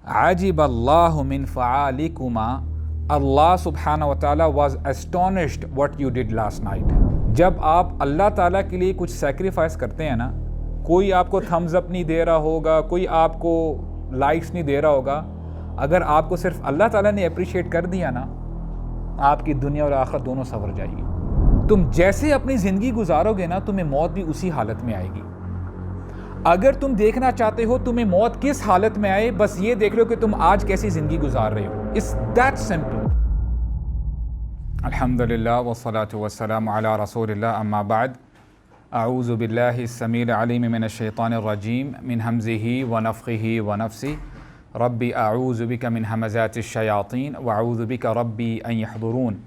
عجب اللہ من فعالکما, اللہ سبحانہ و تعالیٰ was astonished what you did last night. جب آپ اللہ تعالیٰ کے لیے کچھ سیکریفائس کرتے ہیں نا, کوئی آپ کو تھمز اپ نہیں دے رہا ہوگا, کوئی آپ کو لائکس نہیں دے رہا ہوگا, اگر آپ کو صرف اللہ تعالیٰ نے اپریشیٹ کر دیا نا, آپ کی دنیا اور آخرت دونوں سنور جائے گی. تم جیسے اپنی زندگی گزارو گے نا, تمہیں موت بھی اسی حالت میں آئے گی. اگر تم دیکھنا چاہتے ہو تمہیں موت کس حالت میں آئے, بس یہ دیکھ لو کہ تم آج کیسی زندگی گزار رہے ہو. It's that simple. الحمدللہ والصلاة والسلام علی رسول اللہ, اما بعد. اعوذ باللہ السمیع العلیم من الشیطان الرجیم من حمزہ ونفخہ ونفثہ. ربی اعوذ بک من ہمزات الشیاطین واعوذ بک ربی ان یحضرون.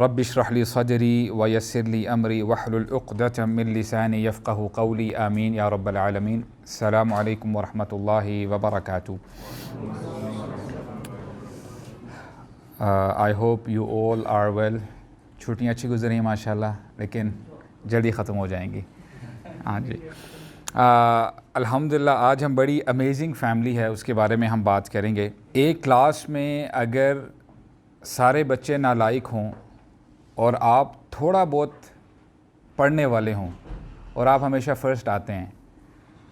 رب اشرح لی صدری ویسر لی امری واحلل عقدۃ من لسانی یفقہوا قولی. آمین یا رب العالمین. السلام علیکم ورحمۃ اللہ وبرکاتہ. I hope you all are well. چھٹیاں اچھی گزری ہیں ماشاء اللہ, لیکن جلدی ختم ہو جائیں گی. ہاں جی, الحمدللہ آج ہم بڑی امیزنگ فیملی ہے, اس کے بارے میں ہم بات کریں گے. ایک کلاس میں اگر سارے بچے نالائق ہوں اور آپ تھوڑا بہت پڑھنے والے ہوں اور آپ ہمیشہ فرسٹ آتے ہیں,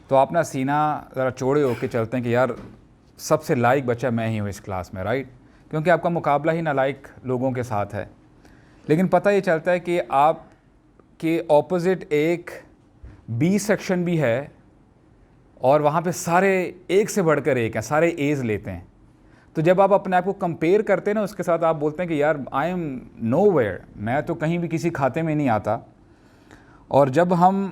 تو آپ نا سینہ ذرا چوڑے ہو کے چلتے ہیں کہ یار سب سے لائق بچہ میں ہی ہوں اس کلاس میں, رائٹ؟ کیونکہ آپ کا مقابلہ ہی نالائق لوگوں کے ساتھ ہے. لیکن پتہ یہ چلتا ہے کہ آپ کے اپوزٹ ایک بی سیکشن بھی ہے اور وہاں پہ سارے ایک سے بڑھ کر ایک ہیں, سارے ایز لیتے ہیں. تو جب آپ اپنے آپ کو کمپیئر کرتے ہیں نا اس کے ساتھ, آپ بولتے ہیں کہ یار آئی ایم نو ویئر, میں تو کہیں بھی کسی کھاتے میں نہیں آتا. اور جب ہم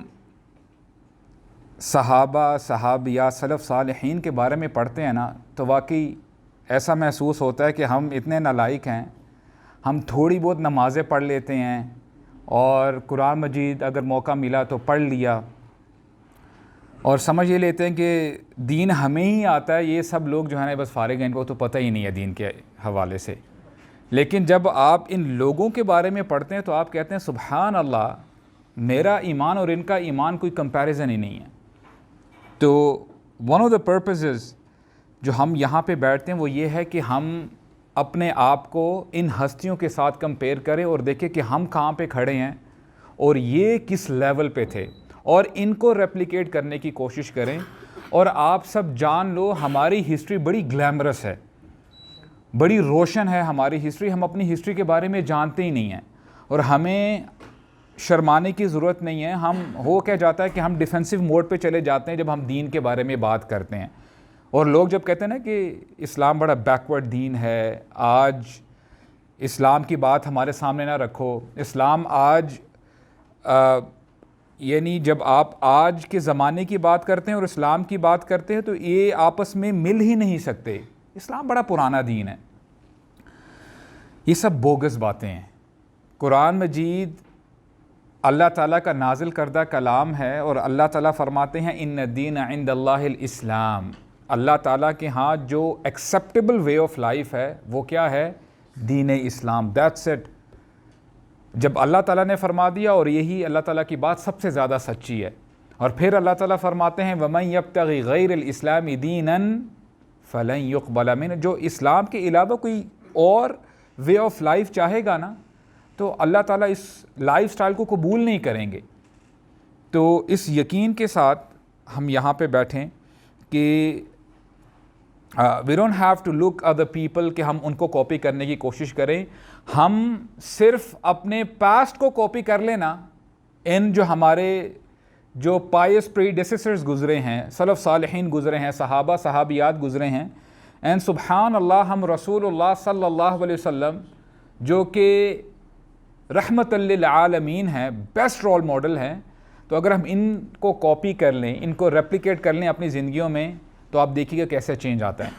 صحابہ, صحابیات, سلف صالحین کے بارے میں پڑھتے ہیں نا, تو واقعی ایسا محسوس ہوتا ہے کہ ہم اتنے نالائق ہیں. ہم تھوڑی بہت نمازیں پڑھ لیتے ہیں اور قرآن مجید اگر موقع ملا تو پڑھ لیا, اور سمجھ یہ لیتے ہیں کہ دین ہمیں ہی آتا ہے. یہ سب لوگ جو ہے نا بس فارغ ہیں, ان کو تو پتہ ہی نہیں ہے دین کے حوالے سے. لیکن جب آپ ان لوگوں کے بارے میں پڑھتے ہیں تو آپ کہتے ہیں سبحان اللہ, میرا ایمان اور ان کا ایمان کوئی کمپیریزن ہی نہیں ہے. تو ون آف دا پرپزز جو ہم یہاں پہ بیٹھتے ہیں وہ یہ ہے کہ ہم اپنے آپ کو ان ہستیوں کے ساتھ کمپیئر کریں اور دیکھیں کہ ہم کہاں پہ کھڑے ہیں اور یہ کس لیول پہ تھے, اور ان کو ریپلیکیٹ کرنے کی کوشش کریں. اور آپ سب جان لو ہماری ہسٹری بڑی گلیمرس ہے, بڑی روشن ہے ہماری ہسٹری. ہم اپنی ہسٹری کے بارے میں جانتے ہی نہیں ہیں اور ہمیں شرمانے کی ضرورت نہیں ہے. ہم ہو کیا جاتا ہے کہ ہم ڈیفینسو موڈ پہ چلے جاتے ہیں جب ہم دین کے بارے میں بات کرتے ہیں. اور لوگ جب کہتے ہیں نا کہ اسلام بڑا بیکورڈ دین ہے, آج اسلام کی بات ہمارے سامنے نہ رکھو, اسلام آج یعنی جب آپ آج کے زمانے کی بات کرتے ہیں اور اسلام کی بات کرتے ہیں تو یہ آپس میں مل ہی نہیں سکتے. اسلام بڑا پرانا دین ہے. یہ سب بوگس باتیں ہیں. قرآن مجید اللہ تعالیٰ کا نازل کردہ کلام ہے اور اللہ تعالیٰ فرماتے ہیں ان الدین عند اللہ الاسلام. اللہ تعالیٰ کے ہاں جو ایکسیپٹیبل وے آف لائف ہے وہ کیا ہے؟ دین اسلام. That's it. جب اللہ تعالیٰ نے فرما دیا, اور یہی اللہ تعالیٰ کی بات سب سے زیادہ سچی ہے. اور پھر اللہ تعالیٰ فرماتے ہیں وَمَن يَبْتَغِ غَيْرَ الْإِسْلَامِ دِينًا فَلَن يُقْبَلَ مِنْهُ. جو اسلام کے علاوہ کوئی اور وے آف لائف چاہے گا نا, تو اللہ تعالیٰ اس لائف سٹائل کو قبول نہیں کریں گے. تو اس یقین کے ساتھ ہم یہاں پہ بیٹھیں کہ we don't have to look other people, کہ ہم ان کو کاپی کرنے کی کوشش کریں. ہم صرف اپنے پاسٹ کو کاپی کر لینا, ان جو ہمارے جو پائس پریڈیسیسرز گزرے ہیں, سلف صالحین گزرے ہیں, صحابہ صحابیات گزرے ہیں, اینڈ سبحان اللہ ہم رسول اللہ صلی اللہ علیہ وسلم جو کہ رحمت للعالمین ہیں, بیسٹ رول ماڈل ہیں, تو اگر ہم ان کو کاپی کر لیں, ان کو ریپلیکیٹ کر لیں اپنی زندگیوں میں, تو آپ دیکھیے گا کیسے چینج آتا ہے.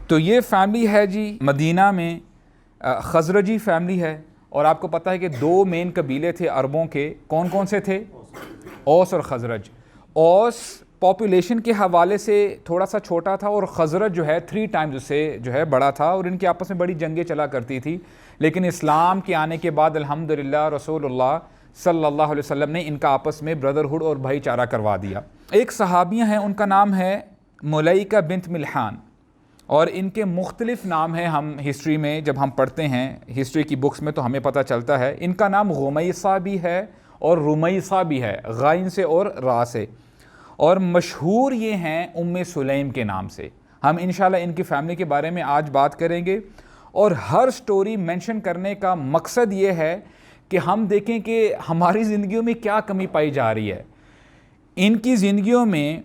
تو یہ فیملی ہے جی مدینہ میں, خزرجی فیملی ہے. اور آپ کو پتہ ہے کہ دو مین قبیلے تھے عربوں کے. کون کون سے تھے؟ اوس اور خزرج. اوس پاپولیشن کے حوالے سے تھوڑا سا چھوٹا تھا, اور خزرج جو ہے 3 ٹائمز اس سے جو ہے بڑا تھا, اور ان کے آپس میں بڑی جنگیں چلا کرتی تھی. لیکن اسلام کے آنے کے بعد الحمدللہ رسول اللہ صلی اللہ علیہ وسلم نے ان کا آپس میں بردرہڈ اور بھائی چارہ کروا دیا. ایک صحابیہ ہیں, ان کا نام ہے ملیکہ بنت ملحان, اور ان کے مختلف نام ہیں. ہم ہسٹری میں جب ہم پڑھتے ہیں ہسٹری کی بکس میں تو ہمیں پتہ چلتا ہے ان کا نام غمیصہ بھی ہے اور رمیصہ بھی ہے, غائن سے اور را سے, اور مشہور یہ ہیں ام سلیم کے نام سے. ہم انشاءاللہ ان کی فیملی کے بارے میں آج بات کریں گے, اور ہر سٹوری مینشن کرنے کا مقصد یہ ہے کہ ہم دیکھیں کہ ہماری زندگیوں میں کیا کمی پائی جا رہی ہے. ان کی زندگیوں میں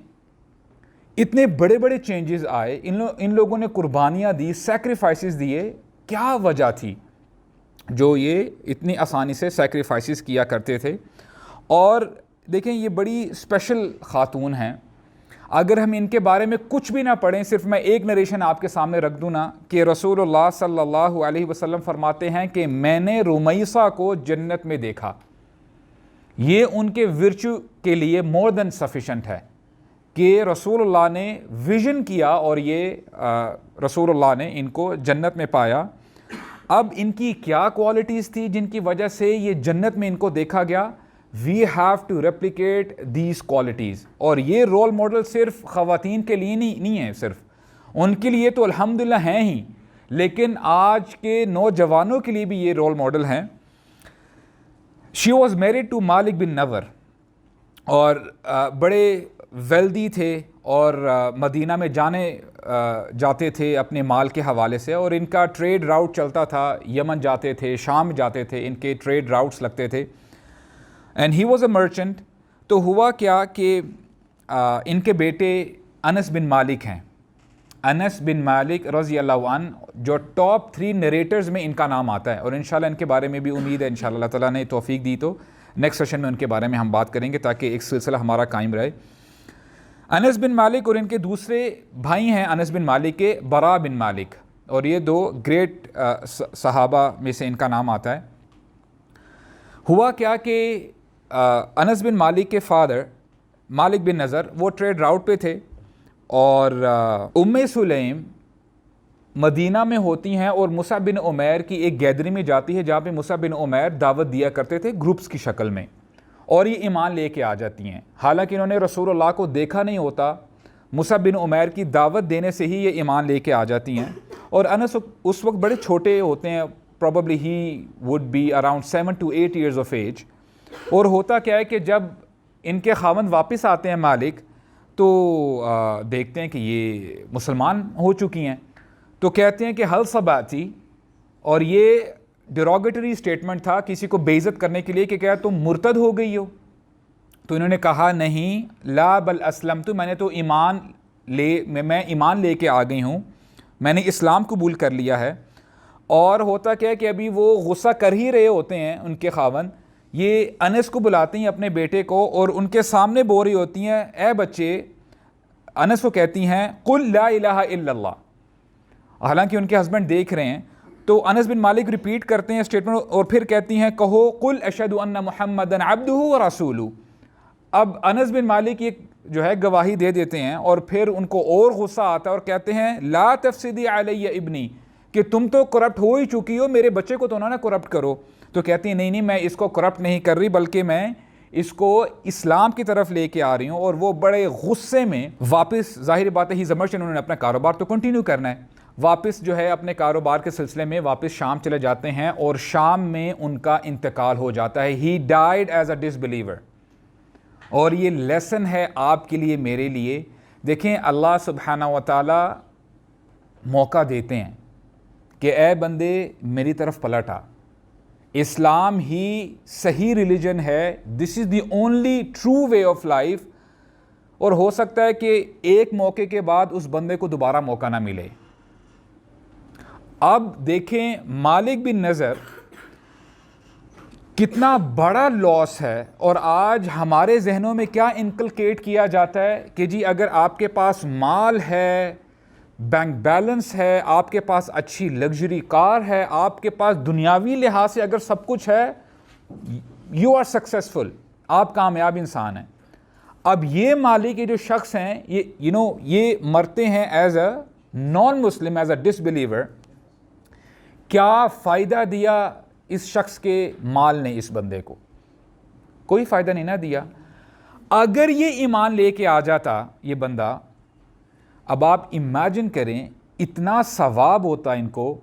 اتنے بڑے بڑے چینجز آئے, ان لوگوں نے قربانیاں دی, سیکریفائسز دیے. کیا وجہ تھی جو یہ اتنی آسانی سے سیکریفائسز کیا کرتے تھے؟ اور دیکھیں یہ بڑی اسپیشل خاتون ہیں. اگر ہم ان کے بارے میں کچھ بھی نہ پڑھیں, صرف میں ایک نریشن آپ کے سامنے رکھ دوں نا, کہ رسول اللہ صلی اللہ علیہ وسلم فرماتے ہیں کہ میں نے رمیصہ کو جنت میں دیکھا. یہ ان کے ورچو کے لیے مور دین سفیشنٹ ہے کہ رسول اللہ نے ویژن کیا اور یہ رسول اللہ نے ان کو جنت میں پایا. اب ان کی کیا کوالٹیز تھی جن کی وجہ سے یہ جنت میں ان کو دیکھا گیا؟ We have to replicate these qualities. اور یہ رول ماڈل صرف خواتین کے لیے نہیں ہے, صرف ان کے لیے تو الحمدللہ ہیں ہی, لیکن آج کے نوجوانوں کے لیے بھی یہ رول ماڈل ہیں. شی واز میریڈ ٹو مالک بن نور, اور بڑے ویلدی تھے اور مدینہ میں جاتے تھے اپنے مال کے حوالے سے, اور ان کا ٹریڈ راؤٹ چلتا تھا, یمن جاتے تھے, شام جاتے تھے, ان کے ٹریڈ راؤٹس لگتے تھے. And he was a merchant. تو ہوا کیا کہ ان کے بیٹے انس بن مالک ہیں, انس بن مالک رضی اللہ عنہ, جو ٹاپ 3 نریٹرز میں ان کا نام آتا ہے, اور انشاءاللہ ان کے بارے میں بھی امید ہے انشاءاللہ اللہ تعالیٰ نے توفیق دی تو نیکسٹ سیشن میں ان کے بارے میں ہم بات کریں گے تاکہ ایک سلسلہ ہمارا قائم رہے. انس بن مالک اور ان کے دوسرے بھائی ہیں انس بن مالک کے برا بن مالک, اور یہ 2 گریٹ صحابہ میں سے ان کا نام آتا ہے. ہوا کیا کہ انس بن مالک کے فادر مالک بن نضر وہ ٹریڈ راؤٹ پہ تھے, اور ام سلیم مدینہ میں ہوتی ہیں اور مصعب بن عمیر کی ایک گیدرنگ میں جاتی ہے جہاں پہ مصعب بن عمیر دعوت دیا کرتے تھے گروپس کی شکل میں, اور یہ ایمان لے کے آ جاتی ہیں. حالانکہ انہوں نے رسول اللہ کو دیکھا نہیں ہوتا, مصعب بن عمیر کی دعوت دینے سے ہی یہ ایمان لے کے آ جاتی ہیں. اور انس اس وقت بڑے چھوٹے ہوتے ہیں, probably he would be around 7 to 8 years of age. اور ہوتا کیا ہے کہ جب ان کے خاوند واپس آتے ہیں مالک, تو دیکھتے ہیں کہ یہ مسلمان ہو چکی ہیں, تو کہتے ہیں کہ حل صباتی, اور یہ ڈیروگیٹری اسٹیٹمنٹ تھا کسی کو بے عزت کرنے کے لیے کہ کیا تم مرتد ہو گئی ہو؟ تو انہوں نے کہا نہیں, لا بل اسلمت, میں نے تو میں ایمان لے کے آ گئی ہوں, میں نے اسلام قبول کر لیا ہے. اور ہوتا کیا ہے کہ ابھی وہ غصہ کر ہی رہے ہوتے ہیں ان کے خاوند, یہ انس کو بلاتی ہیں اپنے بیٹے کو اور ان کے سامنے بول رہی ہوتی ہیں, اے بچے, انس کو کہتی ہیں قل لا الہ الا اللہ, حالانکہ ان کے ہسبینڈ دیکھ رہے ہیں. تو انس بن مالک ریپیٹ کرتے ہیں اسٹیٹمنٹ, اور پھر کہتی ہیں کہو قل اشہد ان محمدا عبدہ ورسولہ. اب انس بن مالک یہ جو ہے گواہی دے دیتے ہیں, اور پھر ان کو اور غصہ آتا ہے اور کہتے ہیں لا تفسدی علی ابنی, کہ تم تو کرپٹ ہو ہی چکی ہو, میرے بچے کو تو نہ کرپٹ کرو. تو کہتی ہیں نہیں میں اس کو کرپٹ نہیں کر رہی, بلکہ میں اس کو اسلام کی طرف لے کے آ رہی ہوں. اور وہ بڑے غصے میں واپس, ظاہر بات ہے ہی زمرچن, انہوں نے اپنا کاروبار تو کنٹینیو کرنا ہے, واپس جو ہے اپنے کاروبار کے سلسلے میں واپس شام چلے جاتے ہیں, اور شام میں ان کا انتقال ہو جاتا ہے. He died as a disbeliever. اور یہ لیسن ہے آپ کے لیے, میرے لیے. دیکھیں اللہ سبحانہ و تعالی موقع دیتے ہیں کہ اے بندے میری طرف پلٹ آ, اسلام ہی صحیح ریلیجن ہے, this is the only true way of life. اور ہو سکتا ہے کہ ایک موقع کے بعد اس بندے کو دوبارہ موقع نہ ملے. اب دیکھیں مالک بن نضر کتنا بڑا لاس ہے, اور آج ہمارے ذہنوں میں کیا انکلکیٹ کیا جاتا ہے کہ جی اگر آپ کے پاس مال ہے, بینک بیلنس ہے, آپ کے پاس اچھی لگژری کار ہے, آپ کے پاس دنیاوی لحاظ سے اگر سب کچھ ہے, یو آر سکسیسفل, آپ کامیاب انسان ہیں. اب یہ مالک کے جو شخص ہیں یہ مرتے ہیں as a non Muslim, as a disbeliever. کیا فائدہ دیا اس شخص کے مال نے اس بندے کو؟ کوئی فائدہ نہیں نہ دیا. اگر یہ ایمان لے کے آ جاتا یہ بندہ, اب آپ امیجن کریں اتنا ثواب ہوتا ان کو،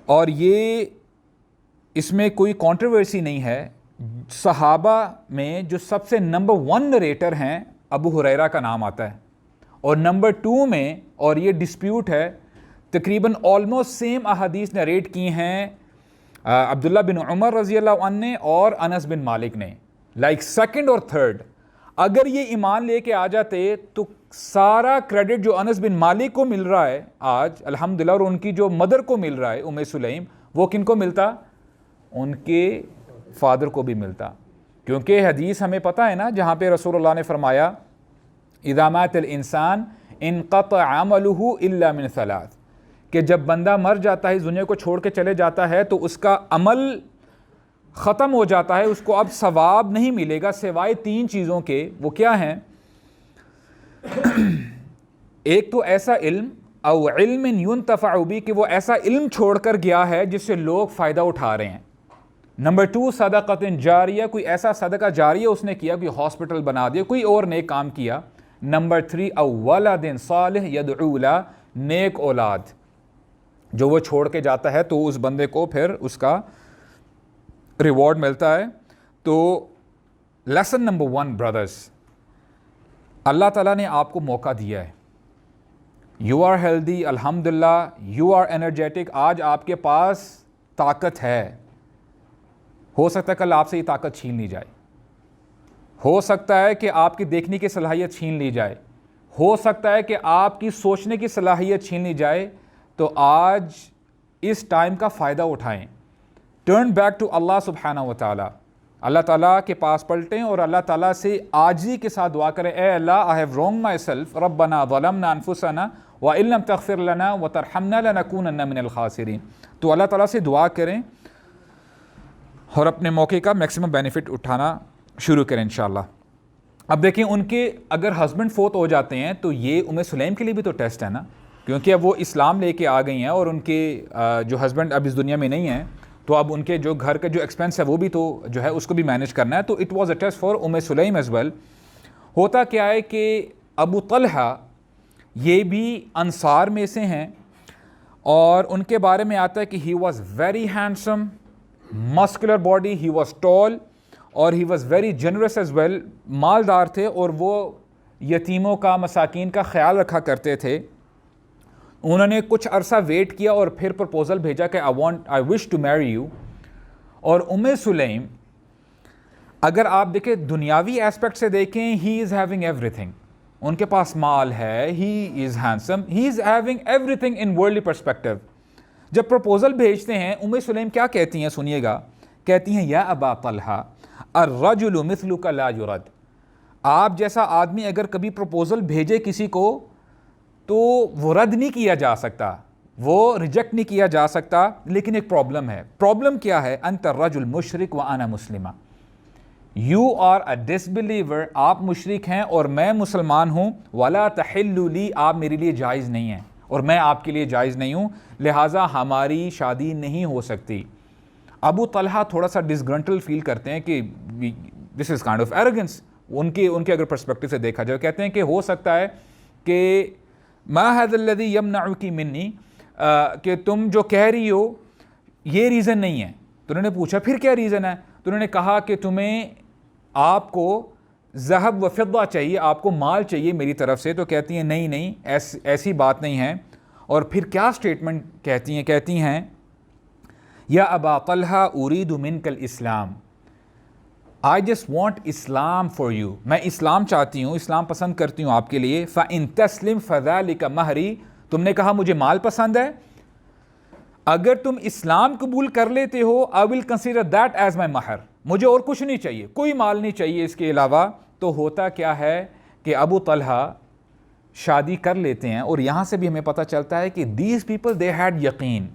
اور یہ اس میں کوئی کنٹروورسی نہیں ہے. صحابہ میں جو سب سے نمبر 1 نریٹر ہیں ابو ہریرہ کا نام آتا ہے، اور نمبر 2 میں، اور یہ ڈسپیوٹ ہے، تقریباً آلموسٹ سیم احادیث نریٹ کی ہیں عبداللہ بن عمر رضی اللہ عنہ نے اور انس بن مالک نے، لائک سیکنڈ اور تھرڈ. اگر یہ ایمان لے کے آ جاتے تو سارا کریڈٹ جو انس بن مالک کو مل رہا ہے آج الحمدللہ، اور ان کی جو مدر کو مل رہا ہے ام سلیم، وہ کن کو ملتا؟ ان کے فادر کو بھی ملتا. کیونکہ حدیث ہمیں پتہ ہے نا، جہاں پہ رسول اللہ نے فرمایا اذا مات الانسان انقطع عمله الا من 3، کہ جب بندہ مر جاتا ہے، اس دنیا کو چھوڑ کے چلے جاتا ہے، تو اس کا عمل ختم ہو جاتا ہے، اس کو اب ثواب نہیں ملے گا سوائے 3 چیزوں کے. وہ کیا ہیں؟ ایک تو ایسا علم، او علم ينتفع به، کہ وہ ایسا علم چھوڑ کر گیا ہے جس سے لوگ فائدہ اٹھا رہے ہیں. نمبر 2 صدقۃ جاریہ، کوئی ایسا صدقہ جاریہ اس نے کیا، کوئی ہاسپٹل بنا دیا، کوئی اور نیک کام کیا. نمبر 3 او ولد صالح يدعو له، نیک اولاد جو وہ چھوڑ کے جاتا ہے تو اس بندے کو پھر اس کا ریوارڈ ملتا ہے. تو لیسن نمبر 1 برادرز، اللہ تعالیٰ نے آپ کو موقع دیا ہے. یو آر ہیلدی الحمدللہ، یو آر انرجیٹک، آج آپ کے پاس طاقت ہے. ہو سکتا ہے کل آپ سے یہ طاقت چھین لی جائے، ہو سکتا ہے کہ آپ کی دیکھنے کی صلاحیت چھین لی جائے، ہو سکتا ہے کہ آپ کی سوچنے کی صلاحیت چھین لی جائے. تو آج اس ٹائم کا فائدہ اٹھائیں. ٹرن بیک ٹو اللہ سبحانہ و تعالیٰ، اللہ تعالیٰ کے پاس پلٹیں اور اللہ تعالیٰ سے عاجزی کے ساتھ دعا کریں، اے اللہ I have wronged myself، ربنا ظلمنا انفسنا وإن لم تغفر لنا وترحمنا لنكونن من الخاسرین. تو اللہ تعالیٰ سے دعا کریں اور اپنے موقع کا میکسیمم بینیفٹ اٹھانا شروع کریں انشاءاللہ. اب دیکھیں، ان کے اگر ہسبینڈ فوت ہو جاتے ہیں تو یہ ام سلیم کے لیے بھی تو ٹیسٹ ہے نا، کیونکہ اب وہ اسلام لے کے آ گئی ہیں اور ان کے جو ہسبینڈ اب اس دنیا میں نہیں ہیں، تو اب ان کے جو گھر کا جو ایکسپینس ہے وہ بھی تو جو ہے اس کو بھی مینیج کرنا ہے. تو it was a test for ام سلیم ایز ویل. ہوتا کیا ہے کہ ابو طلحہ یہ بھی انصار میں سے ہیں، اور ان کے بارے میں آتا ہے کہ he was very handsome, muscular body, he was tall, اور he was very generous as well. مالدار تھے اور وہ یتیموں کا، مساکین کا خیال رکھا کرتے تھے. انہوں نے کچھ عرصہ ویٹ کیا اور پھر پرپوزل بھیجا کہ I wish to marry you. اور ام سلیم اگر آپ دیکھیں دنیاوی ایسپیکٹ سے دیکھیں، he is having everything، ان کے پاس مال ہے، he is handsome، he is having everything in worldly perspective. جب پرپوزل بھیجتے ہیں ام سلیم کیا کہتی ہیں سنیے گا، کہتی ہیں یا ابا طلحہ الرجل مثلک لا یرد، آپ جیسا آدمی اگر کبھی پرپوزل بھیجے کسی کو تو وہ رد نہیں کیا جا سکتا، وہ ریجیکٹ نہیں کیا جا سکتا. لیکن ایک پرابلم ہے. پرابلم کیا ہے؟ انت الرجل مشرک وانا مسلمہ، you are a disbeliever, آپ مشرک ہیں اور میں مسلمان ہوں. ولا تحل لی، آپ میرے لیے جائز نہیں ہیں اور میں آپ کے لیے جائز نہیں ہوں، لہٰذا ہماری شادی نہیں ہو سکتی. ابو طلحہ تھوڑا سا ڈسگرنٹل فیل کرتے ہیں کہ دس از کائنڈ آف ایروگنس. ان کے اگر پرسپیکٹو سے دیکھا جائے، کہتے ہیں کہ ہو سکتا ہے کہ ما هذا الذي يمنعك مني، کہ تم جو کہہ رہی ہو یہ ریزن نہیں ہے. تو انہوں نے پوچھا پھر کیا ریزن ہے؟ تو انہوں نے کہا کہ آپ کو ذہب و فضہ چاہیے، آپ کو مال چاہیے میری طرف سے. تو کہتی ہیں نہیں ایسی بات نہیں ہے. اور پھر کیا سٹیٹمنٹ کہتی ہیں یا ابا طلحہ اريد منك الاسلام، I just want Islam for you، میں اسلام چاہتی ہوں، اسلام پسند کرتی ہوں آپ کے لیے. فَإِن تَسْلِمْ فَذَلِكَ مَهْرِي، تم نے کہا مجھے مال پسند ہے، اگر تم اسلام قبول کر لیتے ہو I will consider that as my مہر، مجھے اور کچھ نہیں چاہیے، کوئی مال نہیں چاہیے اس کے علاوہ. تو ہوتا کیا ہے کہ ابو طلحہ شادی کر لیتے ہیں، اور یہاں سے بھی ہمیں پتہ چلتا ہے کہ these people they had یقین،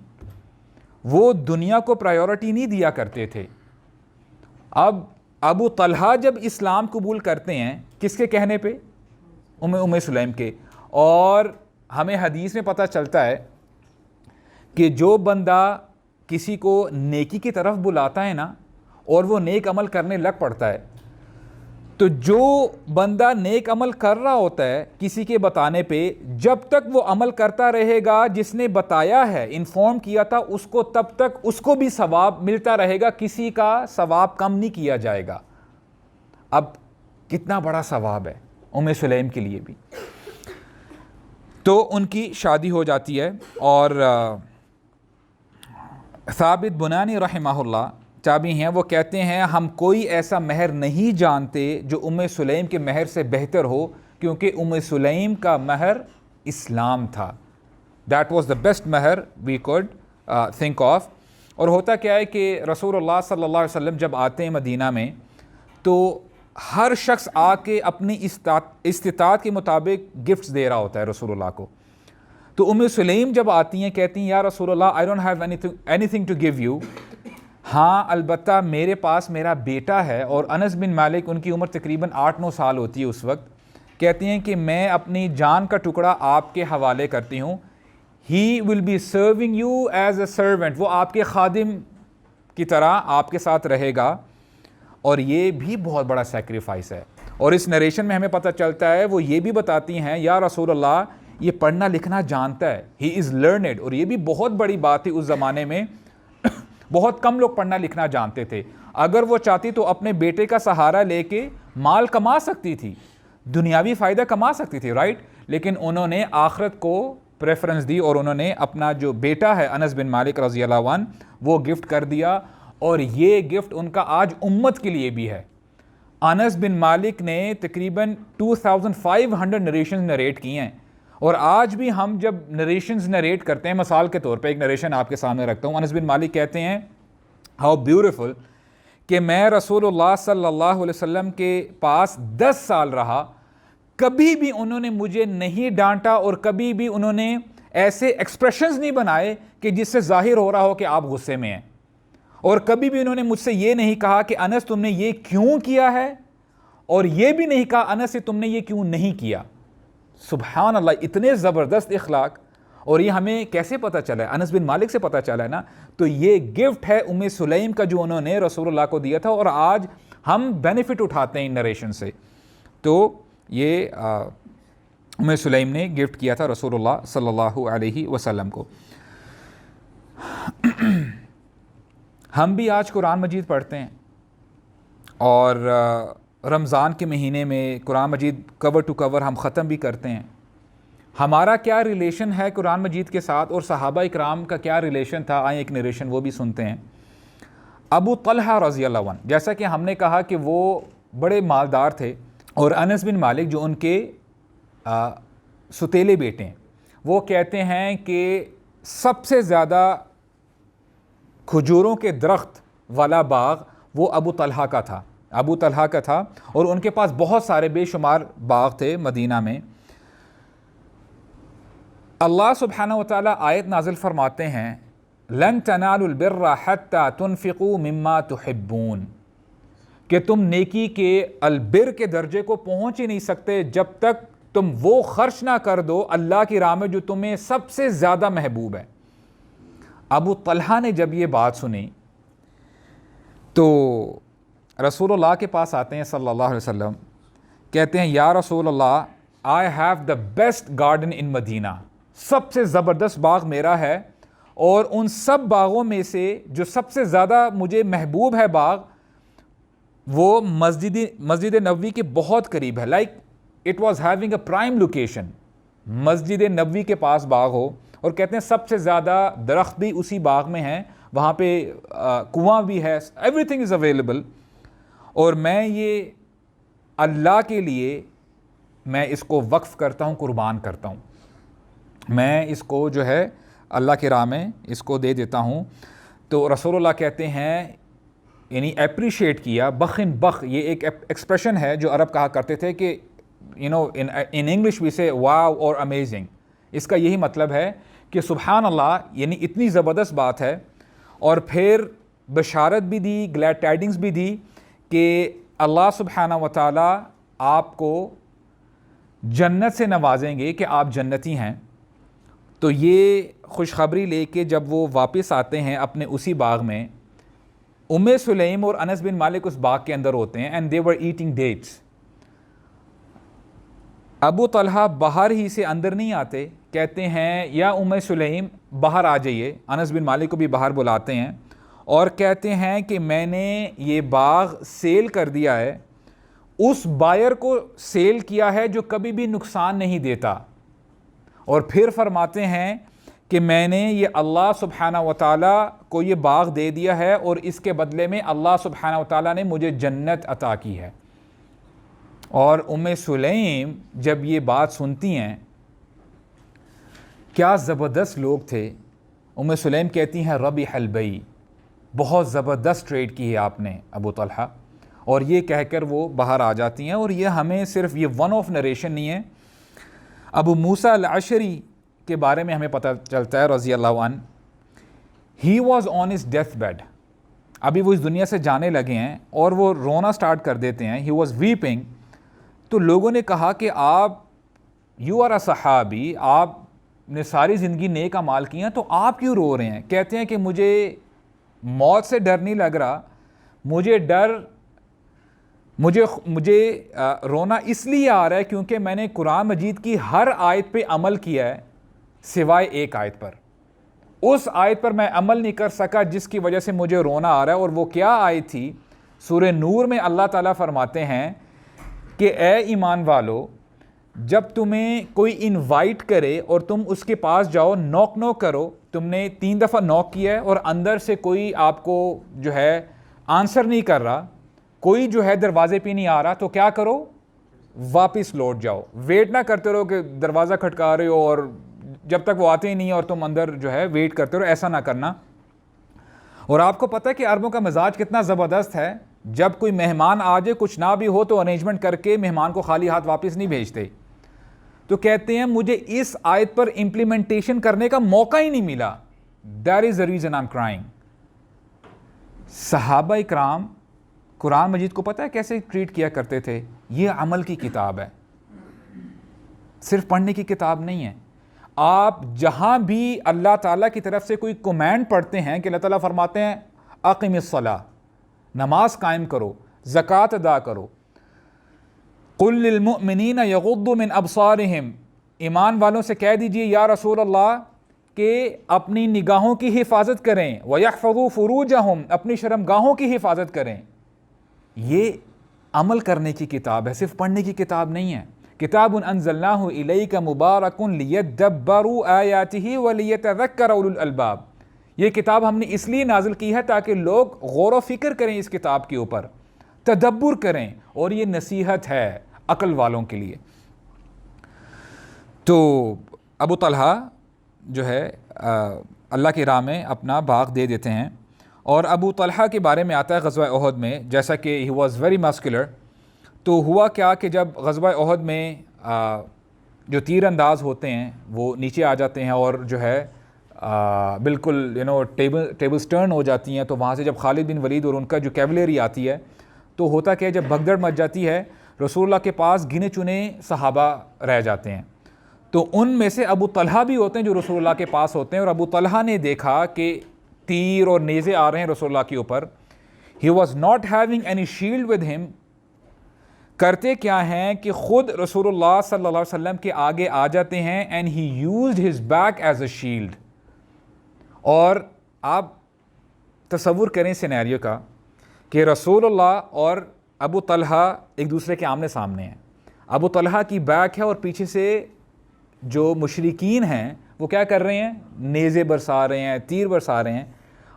وہ دنیا کو پرائیورٹی نہیں دیا کرتے تھے. اب ابو طلحہ جب اسلام قبول کرتے ہیں کس کے کہنے پہ؟ ام سلیم کے. اور ہمیں حدیث میں پتہ چلتا ہے کہ جو بندہ کسی کو نیکی کی طرف بلاتا ہے نا اور وہ نیک عمل کرنے لگ پڑتا ہے تو جو بندہ نیک عمل کر رہا ہوتا ہے کسی کے بتانے پہ، جب تک وہ عمل کرتا رہے گا جس نے بتایا ہے، انفارم کیا تھا اس کو، تب تک اس کو بھی ثواب ملتا رہے گا، کسی کا ثواب کم نہیں کیا جائے گا۔ اب کتنا بڑا ثواب ہے ام سلیم کے لیے بھی۔ تو ان کی شادی ہو جاتی ہے، اور ثابت بنانی رحمہ اللہ تابعی ہیں، وہ کہتے ہیں ہم کوئی ایسا مہر نہیں جانتے جو ام سلیم کے مہر سے بہتر ہو، کیونکہ ام سلیم کا مہر اسلام تھا۔ دیٹ واز دا بیسٹ مہر وی کوڈ تھنک آف۔ اور ہوتا کیا ہے کہ رسول اللہ صلی اللہ علیہ وسلم جب آتے ہیں مدینہ میں، تو ہر شخص آ کے اپنی استطاعت کے مطابق گفٹس دے رہا ہوتا ہے رسول اللہ کو۔ تو ام سلیم جب آتی ہیں کہتی ہیں یا رسول اللہ I don't have anything to give you، ہاں البتہ میرے پاس میرا بیٹا ہے، اور انس بن مالک ان کی عمر تقریباً 8-9 سال ہوتی ہے اس وقت، کہتی ہیں کہ میں اپنی جان کا ٹکڑا آپ کے حوالے کرتی ہوں، he will be serving you as a servant, وہ آپ کے خادم کی طرح آپ کے ساتھ رہے گا۔ اور یہ بھی بہت بڑا سیکریفائس ہے، اور اس نریشن میں ہمیں پتہ چلتا ہے وہ یہ بھی بتاتی ہیں یا رسول اللہ یہ پڑھنا لکھنا جانتا ہے، ہی از لرنڈ، اور یہ بھی بہت بڑی بات تھی اس زمانے میں، بہت کم لوگ پڑھنا لکھنا جانتے تھے۔ اگر وہ چاہتی تو اپنے بیٹے کا سہارا لے کے مال کما سکتی تھی، دنیاوی فائدہ کما سکتی تھی، رائٹ، لیکن انہوں نے آخرت کو پریفرنس دی، اور انہوں نے اپنا جو بیٹا ہے انس بن مالک رضی اللہ عنہ وہ گفٹ کر دیا، اور یہ گفٹ ان کا آج امت کے لیے بھی ہے۔ انس بن مالک نے تقریباً 2500 نریشنز نریٹ کی ہیں، اور آج بھی ہم جب نریشنز نریٹ کرتے ہیں، مثال کے طور پہ ایک نریشن آپ کے سامنے رکھتا ہوں، انس بن مالک کہتے ہیں ہاؤ بیوٹیفل کہ میں رسول اللہ صلی اللہ علیہ وسلم کے پاس 10 سال رہا، کبھی بھی انہوں نے مجھے نہیں ڈانٹا، اور کبھی بھی انہوں نے ایسے ایکسپریشنز نہیں بنائے کہ جس سے ظاہر ہو رہا ہو کہ آپ غصے میں ہیں، اور کبھی بھی انہوں نے مجھ سے یہ نہیں کہا کہ انس تم نے یہ کیوں کیا ہے، اور یہ بھی نہیں کہا انس سے تم نے یہ کیوں نہیں کیا۔ سبحان اللہ، اتنے زبردست اخلاق، اور یہ ہمیں کیسے پتہ چلا ہے؟ انس بن مالک سے پتہ چلا ہے نا۔ تو یہ گفٹ ہے ام سلیم کا جو انہوں نے رسول اللہ کو دیا تھا، اور آج ہم بینیفٹ اٹھاتے ہیں ان نریشن سے۔ تو یہ ام سلیم نے گفٹ کیا تھا رسول اللہ صلی اللہ علیہ وسلم کو۔ ہم بھی آج قرآن مجید پڑھتے ہیں، اور رمضان کے مہینے میں قرآن مجید کور ٹو کور ہم ختم بھی کرتے ہیں۔ ہمارا کیا ریلیشن ہے قرآن مجید کے ساتھ، اور صحابہ اکرام کا کیا ریلیشن تھا؟ آئیں ایک نریشن وہ بھی سنتے ہیں۔ ابو طلحہ رضی اللہ عنہ، جیسا کہ ہم نے کہا کہ وہ بڑے مالدار تھے، اور انس بن مالک جو ان کے ستیلے بیٹے ہیں، وہ کہتے ہیں کہ سب سے زیادہ کھجوروں کے درخت والا باغ وہ ابو طلحہ کا تھا، ابو طلحہ کا تھا، اور ان کے پاس بہت سارے بے شمار باغ تھے مدینہ میں۔ اللہ سبحانہ وتعالی آیت نازل فرماتے ہیں لن تنالوا البر حتى تنفقوا مما تحبون، کہ تم نیکی کے البر کے درجے کو پہنچ ہی نہیں سکتے جب تک تم وہ خرچ نہ کر دو اللہ کی راہ میں جو تمہیں سب سے زیادہ محبوب ہے۔ ابو طلحہ نے جب یہ بات سنی تو رسول اللہ کے پاس آتے ہیں صلی اللہ علیہ وسلم، کہتے ہیں یا رسول اللہ I have the best garden in مدینہ، سب سے زبردست باغ میرا ہے، اور ان سب باغوں میں سے جو سب سے زیادہ مجھے محبوب ہے باغ، وہ مسجد نبوی کے بہت قریب ہے، like it was having a prime location, Masjid Nabawi کے پاس باغ ہو، اور کہتے ہیں سب سے زیادہ درخت بھی اسی باغ میں ہیں، وہاں پہ کنواں بھی ہے، ایوری تھنگ از اویلیبل، اور میں یہ اللہ کے لیے میں اس کو وقف کرتا ہوں، قربان کرتا ہوں، میں اس کو جو ہے اللہ کی راہ میں اس کو دے دیتا ہوں۔ تو رسول اللہ کہتے ہیں، یعنی اپریشیٹ کیا، بخن بخ، یہ ایک ایکسپریشن ہے جو عرب کہا کرتے تھے کہ ان انگلش وی سے واو اور امیزنگ، اس کا یہی مطلب ہے کہ سبحان اللہ، یعنی اتنی زبردست بات ہے، اور پھر بشارت بھی دی، گلیڈ ٹائڈنگز بھی دی کہ اللہ سبحانہ و تعالی آپ کو جنت سے نوازیں گے کہ آپ جنتی ہیں۔ تو یہ خوشخبری لے کے جب وہ واپس آتے ہیں اپنے اسی باغ میں، ام سلیم اور انس بن مالک اس باغ کے اندر ہوتے ہیں، and they were eating dates, Abu Talha باہر ہی سے اندر نہیں آتے، کہتے ہیں یا ام سلیم باہر آ جائیے، انس بن مالک کو بھی باہر بلاتے ہیں اور کہتے ہیں کہ میں نے یہ باغ سیل کر دیا ہے، اس بائر کو سیل کیا ہے جو کبھی بھی نقصان نہیں دیتا، اور پھر فرماتے ہیں کہ میں نے یہ اللہ سبحانہ و تعالیٰ کو یہ باغ دے دیا ہے اور اس کے بدلے میں اللہ سبحانہ و تعالیٰ نے مجھے جنت عطا کی ہے۔ اور ام سلیم جب یہ بات سنتی ہیں، کیا زبردست لوگ تھے، ام سلیم کہتی ہیں ربح البیع، بہت زبردست ٹریڈ کی ہے آپ نے ابو طلحہ، اور یہ کہہ کر وہ باہر آ جاتی ہیں۔ اور یہ ہمیں صرف یہ ون آف نریشن نہیں ہے، ابو موسیٰ الاشعری کے بارے میں ہمیں پتہ چلتا ہے رضی اللہ عنہ، he was on his death bed, ابھی وہ اس دنیا سے جانے لگے ہیں اور وہ رونا سٹارٹ کر دیتے ہیں، ہی واز ویپنگ، تو لوگوں نے کہا کہ آپ یو آر اے صحابی، آپ نے ساری زندگی نیک اعمال کیے ہیں تو آپ کیوں رو رہے ہیں؟ کہتے ہیں کہ مجھے موت سے ڈر نہیں لگ رہا، مجھے رونا اس لیے آ رہا ہے کیونکہ میں نے قرآن مجید کی ہر آیت پہ عمل کیا ہے سوائے ایک آیت پر، اس آیت پر میں عمل نہیں کر سکا جس کی وجہ سے مجھے رونا آ رہا ہے۔ اور وہ کیا آیت تھی؟ سورہ نور میں اللہ تعالیٰ فرماتے ہیں کہ اے ایمان والو، جب تمہیں کوئی انوائٹ کرے اور تم اس کے پاس جاؤ، نوک کرو، تم نے 3 دفعہ نوک کیا ہے اور اندر سے کوئی آپ کو جو ہے آنسر نہیں کر رہا، کوئی جو ہے دروازے پہ نہیں آ رہا، تو کیا کرو؟ واپس لوٹ جاؤ، ویٹ نہ کرتے رہو کہ دروازہ کھٹکا رہے ہو اور جب تک وہ آتے ہی نہیں اور تم اندر جو ہے ویٹ کرتے رہو، ایسا نہ کرنا۔ اور آپ کو پتہ ہے کہ عربوں کا مزاج کتنا زبردست ہے، جب کوئی مہمان آ جائے کچھ نہ بھی ہو تو ارینجمنٹ کر کے مہمان کو خالی ہاتھ واپس نہیں بھیجتے۔ تو کہتے ہیں مجھے اس آیت پر امپلیمنٹیشن کرنے کا موقع ہی نہیں ملا، that is the reason I'm crying۔ صحابہ اکرام قرآن مجید کو پتہ ہے کیسے ٹریٹ کیا کرتے تھے؟ یہ عمل کی کتاب ہے، صرف پڑھنے کی کتاب نہیں ہے۔ آپ جہاں بھی اللہ تعالیٰ کی طرف سے کوئی کمانڈ پڑھتے ہیں کہ اللہ تعالیٰ فرماتے ہیں اقم الصلاۃ، نماز قائم کرو، زکوٰۃ ادا کرو، قل للمؤمنین یغضوا من ابصارہم، ایمان والوں سے کہہ دیجئے یا رسول اللہ کہ اپنی نگاہوں کی حفاظت کریں، وَيَحْفَظُوا فُرُوجَهُمْ، اپنی شرمگاہوں کی حفاظت کریں۔ یہ عمل کرنے کی کتاب ہے، صرف پڑھنے کی کتاب نہیں ہے۔ کتاب انزلناہ الیک مبارک لیدبروا آیاتہ ولیتذکر اولو الالباب، یہ کتاب ہم نے اس لیے نازل کی ہے تاکہ لوگ غور و فکر کریں، اس کتاب کے اوپر تدبر کریں، اور یہ نصیحت ہے عقل والوں کے لیے۔ تو ابو طلحہ جو ہے اللہ کی راہ میں اپنا باغ دے دیتے ہیں۔ اور ابو طلحہ کے بارے میں آتا ہے غزوہ احد میں، جیسا کہ ہی واز ویری مسکولر، تو ہوا کیا کہ جب غزوہ احد میں جو تیر انداز ہوتے ہیں وہ نیچے آ جاتے ہیں اور جو ہے بالکل ٹیبل سٹرن ہو جاتی ہیں، تو وہاں سے جب خالد بن ولید اور ان کا جو کیولری آتی ہے تو ہوتا کہ جب بھگدڑ مچ جاتی ہے، رسول اللہ کے پاس گنے چنے صحابہ رہ جاتے ہیں، تو ان میں سے ابو طلحہ بھی ہوتے ہیں جو رسول اللہ کے پاس ہوتے ہیں۔ اور ابو طلحہ نے دیکھا کہ تیر اور نیزے آ رہے ہیں رسول اللہ کے اوپر، he was not having any shield with ہم، کرتے کیا ہیں کہ خود رسول اللہ صلی اللہ علیہ وسلم کے آگے آ جاتے ہیں، and he used his back as a shield. اور آپ تصور کریں سینیریو کا کہ رسول اللہ اور ابو طلحہ ایک دوسرے کے آمنے سامنے ہیں، ابو طلحہ کی بیک ہے اور پیچھے سے جو مشرکین ہیں وہ کیا کر رہے ہیں؟ نیزے برسا رہے ہیں، تیر برسا رہے ہیں،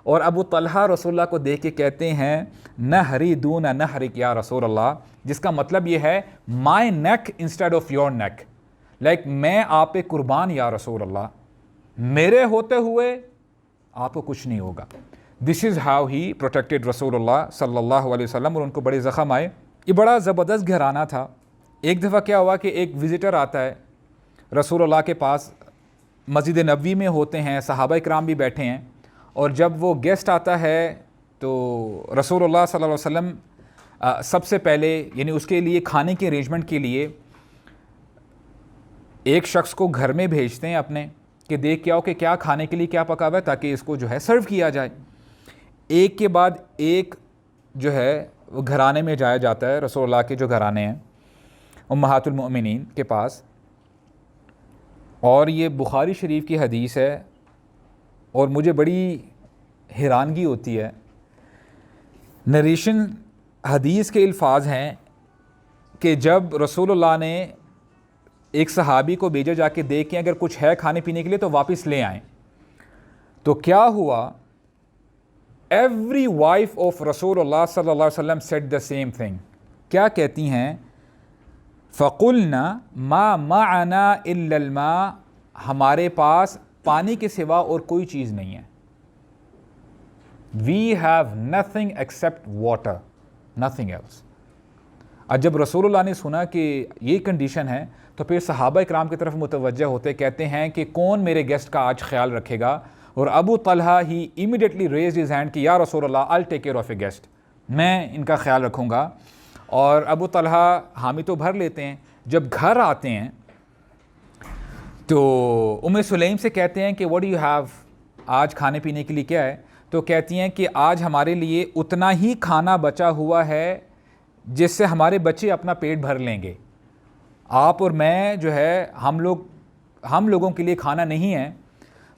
اور ابو طلحہ رسول اللہ کو دیکھ کے کہتے ہیں نہری دون نہرک یا رسول اللہ، جس کا مطلب یہ ہے my neck instead of your neck, like میں آپ پہ قربان یا رسول اللہ، میرے ہوتے ہوئے آپ کو کچھ نہیں ہوگا۔ دس از ہاؤ ہی پروٹیکٹڈ رسول اللہ صلی اللہ علیہ وسلم، اور ان کو بڑے زخم آئے۔ یہ بڑا زبردست گھرانہ تھا۔ ایک دفعہ کیا ہوا کہ ایک وزٹر آتا ہے رسول اللہ کے پاس، مسجد نبوی میں ہوتے ہیں، صحابہ اکرام بھی بیٹھے ہیں، اور جب وہ گیسٹ آتا ہے تو رسول اللہ صلی اللہ علیہ وسلم سب سے پہلے یعنی اس کے لیے کھانے کے ارینجمنٹ کے لیے ایک شخص کو گھر میں بھیجتے ہیں اپنے کہ دیکھ کے آؤ کہ کیا کھانے کے لیے کیا پکا ہوا ہے تاکہ اس کو جو ہے سرو کیا جائے۔ ایک کے بعد ایک جو ہے وہ گھرانے میں جایا جاتا ہے، رسول اللہ کے جو گھرانے ہیں، امہات المؤمنین کے پاس، اور یہ بخاری شریف کی حدیث ہے اور مجھے بڑی حیرانگی ہوتی ہے. نریشن حدیث کے الفاظ ہیں کہ جب رسول اللہ نے ایک صحابی کو بھیجا جا کے دیکھیں اگر کچھ ہے کھانے پینے کے لیے تو واپس لے آئیں، تو کیا ہوا؟ ایوری وائف آف رسول اللہ صلی اللہ علیہ وسلم said the same thing. کیا کہتی ہیں؟ فَقُلْنَا مَا مَعَنَا إِلَّا الْمَاء، ہمارے پاس پانی کے سوا اور کوئی چیز نہیں ہے. We have nothing except water, nothing else. اور جب رسول اللہ نے سنا کہ یہ کنڈیشن ہے تو پھر صحابہ اکرام کی طرف متوجہ ہوتے، کہتے ہیں کہ کون میرے گیسٹ کا آج خیال رکھے گا؟ اور ابو طلحہ ہی immediately raised his hand کہ یا رسول اللہ I'll take care of a guest، میں ان کا خیال رکھوں گا. اور ابو طلحہ حامی تو بھر لیتے ہیں. جب گھر آتے ہیں تو ام سلیم سے کہتے ہیں کہ what do you have، آج کھانے پینے کے لیے کیا ہے؟ تو کہتی ہیں کہ آج ہمارے لیے اتنا ہی کھانا بچا ہوا ہے جس سے ہمارے بچے اپنا پیٹ بھر لیں گے. آپ اور میں جو ہے ہم لوگوں کے لیے کھانا نہیں ہے.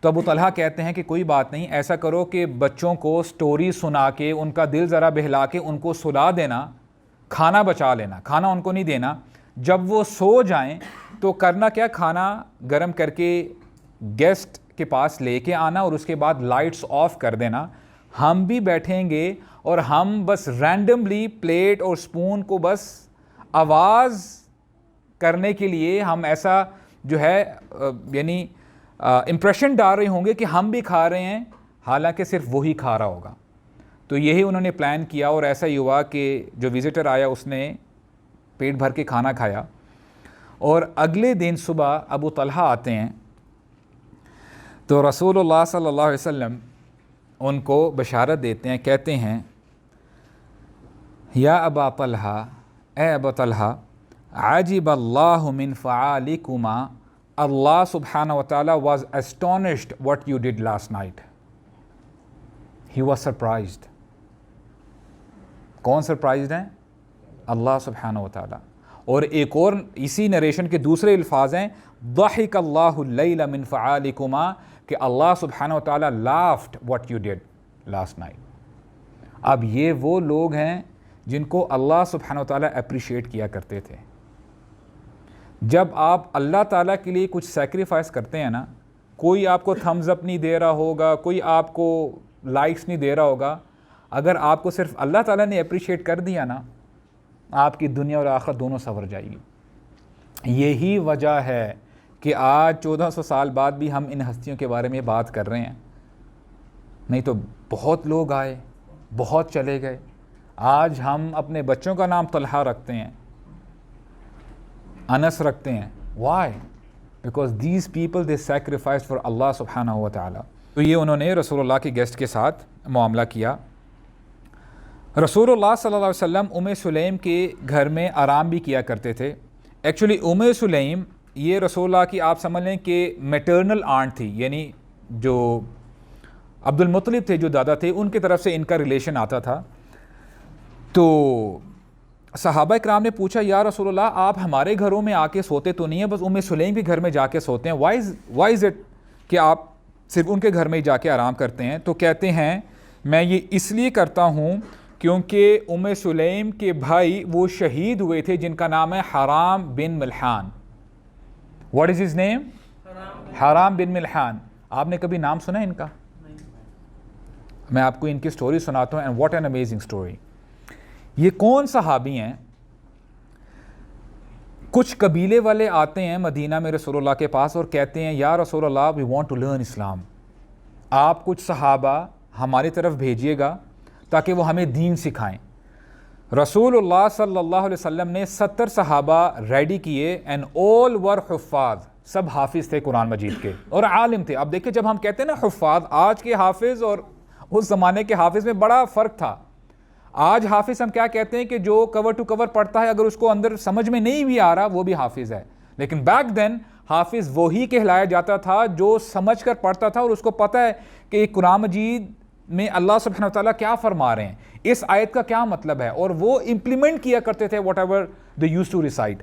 تو ابو طلحہ کہتے ہیں کہ کوئی بات نہیں، ایسا کرو کہ بچوں کو سٹوری سنا کے ان کا دل ذرا بہلا کے ان کو سلا دینا، کھانا بچا لینا، کھانا ان کو نہیں دینا. جب وہ سو جائیں تو کرنا کیا، کھانا گرم کر کے گیسٹ کے پاس لے کے آنا اور اس کے بعد لائٹس آف کر دینا. ہم بھی بیٹھیں گے اور ہم بس رینڈملی پلیٹ اور سپون کو بس آواز کرنے کے لیے ہم ایسا جو ہے یعنی امپریشن ڈال رہے ہوں گے کہ ہم بھی کھا رہے ہیں، حالانکہ صرف وہی کھا رہا ہوگا. تو یہی انہوں نے پلان کیا اور ایسا ہی ہوا کہ جو وزٹر آیا اس نے پیٹ بھر کے کھانا کھایا. اور اگلے دن صبح ابو طلحہ آتے ہیں تو رسول اللہ صلی اللہ علیہ وسلم ان کو بشارت دیتے ہیں، کہتے ہیں یا ابا طلحہ، اے ابو طلحہ، عجب اللہ من فعالکما، اللہ سبحانہ و تعالی was astonished what you did last night. He was surprised. کون سرپرائزڈ ہیں؟ اللہ سبحانہ و تعالی. اور ایک اور اسی نریشن کے دوسرے الفاظ ہیں ضحک اللہ اللیل من فعالکما، کہ اللہ سبحانہ و تعالی laughed what you did last night. اب یہ وہ لوگ ہیں جن کو اللہ سبحانہ و تعالی اپریشیٹ کیا کرتے تھے. جب آپ اللہ تعالیٰ کے لیے کچھ سیکریفائس کرتے ہیں نا، کوئی آپ کو تھمز اپ نہیں دے رہا ہوگا، کوئی آپ کو لائکس نہیں دے رہا ہوگا، اگر آپ کو صرف اللہ تعالیٰ نے اپریشیٹ کر دیا نا، آپ کی دنیا اور آخرت دونوں سنور جائے گی. یہی وجہ ہے کہ آج 1400 سال بعد بھی ہم ان ہستیوں کے بارے میں بات کر رہے ہیں. نہیں تو بہت لوگ آئے، بہت چلے گئے. آج ہم اپنے بچوں کا نام طلحہ رکھتے ہیں، انس رکھتے ہیں. Why? Because these people they sacrifice for Allah سبحانہ و تعالی. تو یہ انہوں نے رسول اللہ کے گیسٹ کے ساتھ معاملہ کیا. رسول اللہ صلی اللہ علیہ وسلم ام سلیم کے گھر میں آرام بھی کیا کرتے تھے. ایکچولی ام سلیم یہ رسول اللہ کی آپ سمجھ لیں کہ میٹرنل آنٹ تھی، یعنی جو عبد المطلب تھے جو دادا تھے ان کی طرف سے ان کا ریلیشن آتا تھا. تو صحابہ اکرام نے پوچھا یا رسول اللہ آپ ہمارے گھروں میں آ کے سوتے تو نہیں ہیں، بس ام سلیم کے گھر میں جا کے سوتے ہیں، وائی از اٹ کہ آپ صرف ان کے گھر میں جا کے آرام کرتے ہیں؟ تو کہتے ہیں میں یہ اس لیے کرتا ہوں کیونکہ ام سلیم کے بھائی وہ شہید ہوئے تھے جن کا نام ہے حرام بن ملحان. What is his name? حرام بن ملحان. آپ نے کبھی نام سنا ان کا؟ میں آپ کو ان کی سٹوری سناتا ہوں، and what an amazing story. یہ کون صحابی ہیں؟ کچھ قبیلے والے آتے ہیں مدینہ میں رسول اللہ کے پاس اور کہتے ہیں یا رسول اللہ وی وانٹ ٹو لرن اسلام، آپ کچھ صحابہ ہماری طرف بھیجیے گا تاکہ وہ ہمیں دین سکھائیں. رسول اللہ صلی اللہ علیہ وسلم نے 70 صحابہ ریڈی کیے اینڈ آل ور حفاظ، سب حافظ تھے قرآن مجید کے اور عالم تھے. اب دیکھیں جب ہم کہتے ہیں نا حفاظ، آج کے حافظ اور اس زمانے کے حافظ میں بڑا فرق تھا. آج حافظ ہم کیا کہتے ہیں کہ جو کور ٹو کور پڑھتا ہے، اگر اس کو اندر سمجھ میں نہیں بھی آ رہا وہ بھی حافظ ہے. لیکن بیک دین حافظ وہی کہلایا جاتا تھا جو سمجھ کر پڑھتا تھا اور اس کو پتہ ہے کہ قرآن مجید میں اللہ سبحانہ و تعالیٰ کیا فرما رہے ہیں، اس آیت کا کیا مطلب ہے، اور وہ امپلیمنٹ کیا کرتے تھے whatever they use to recite.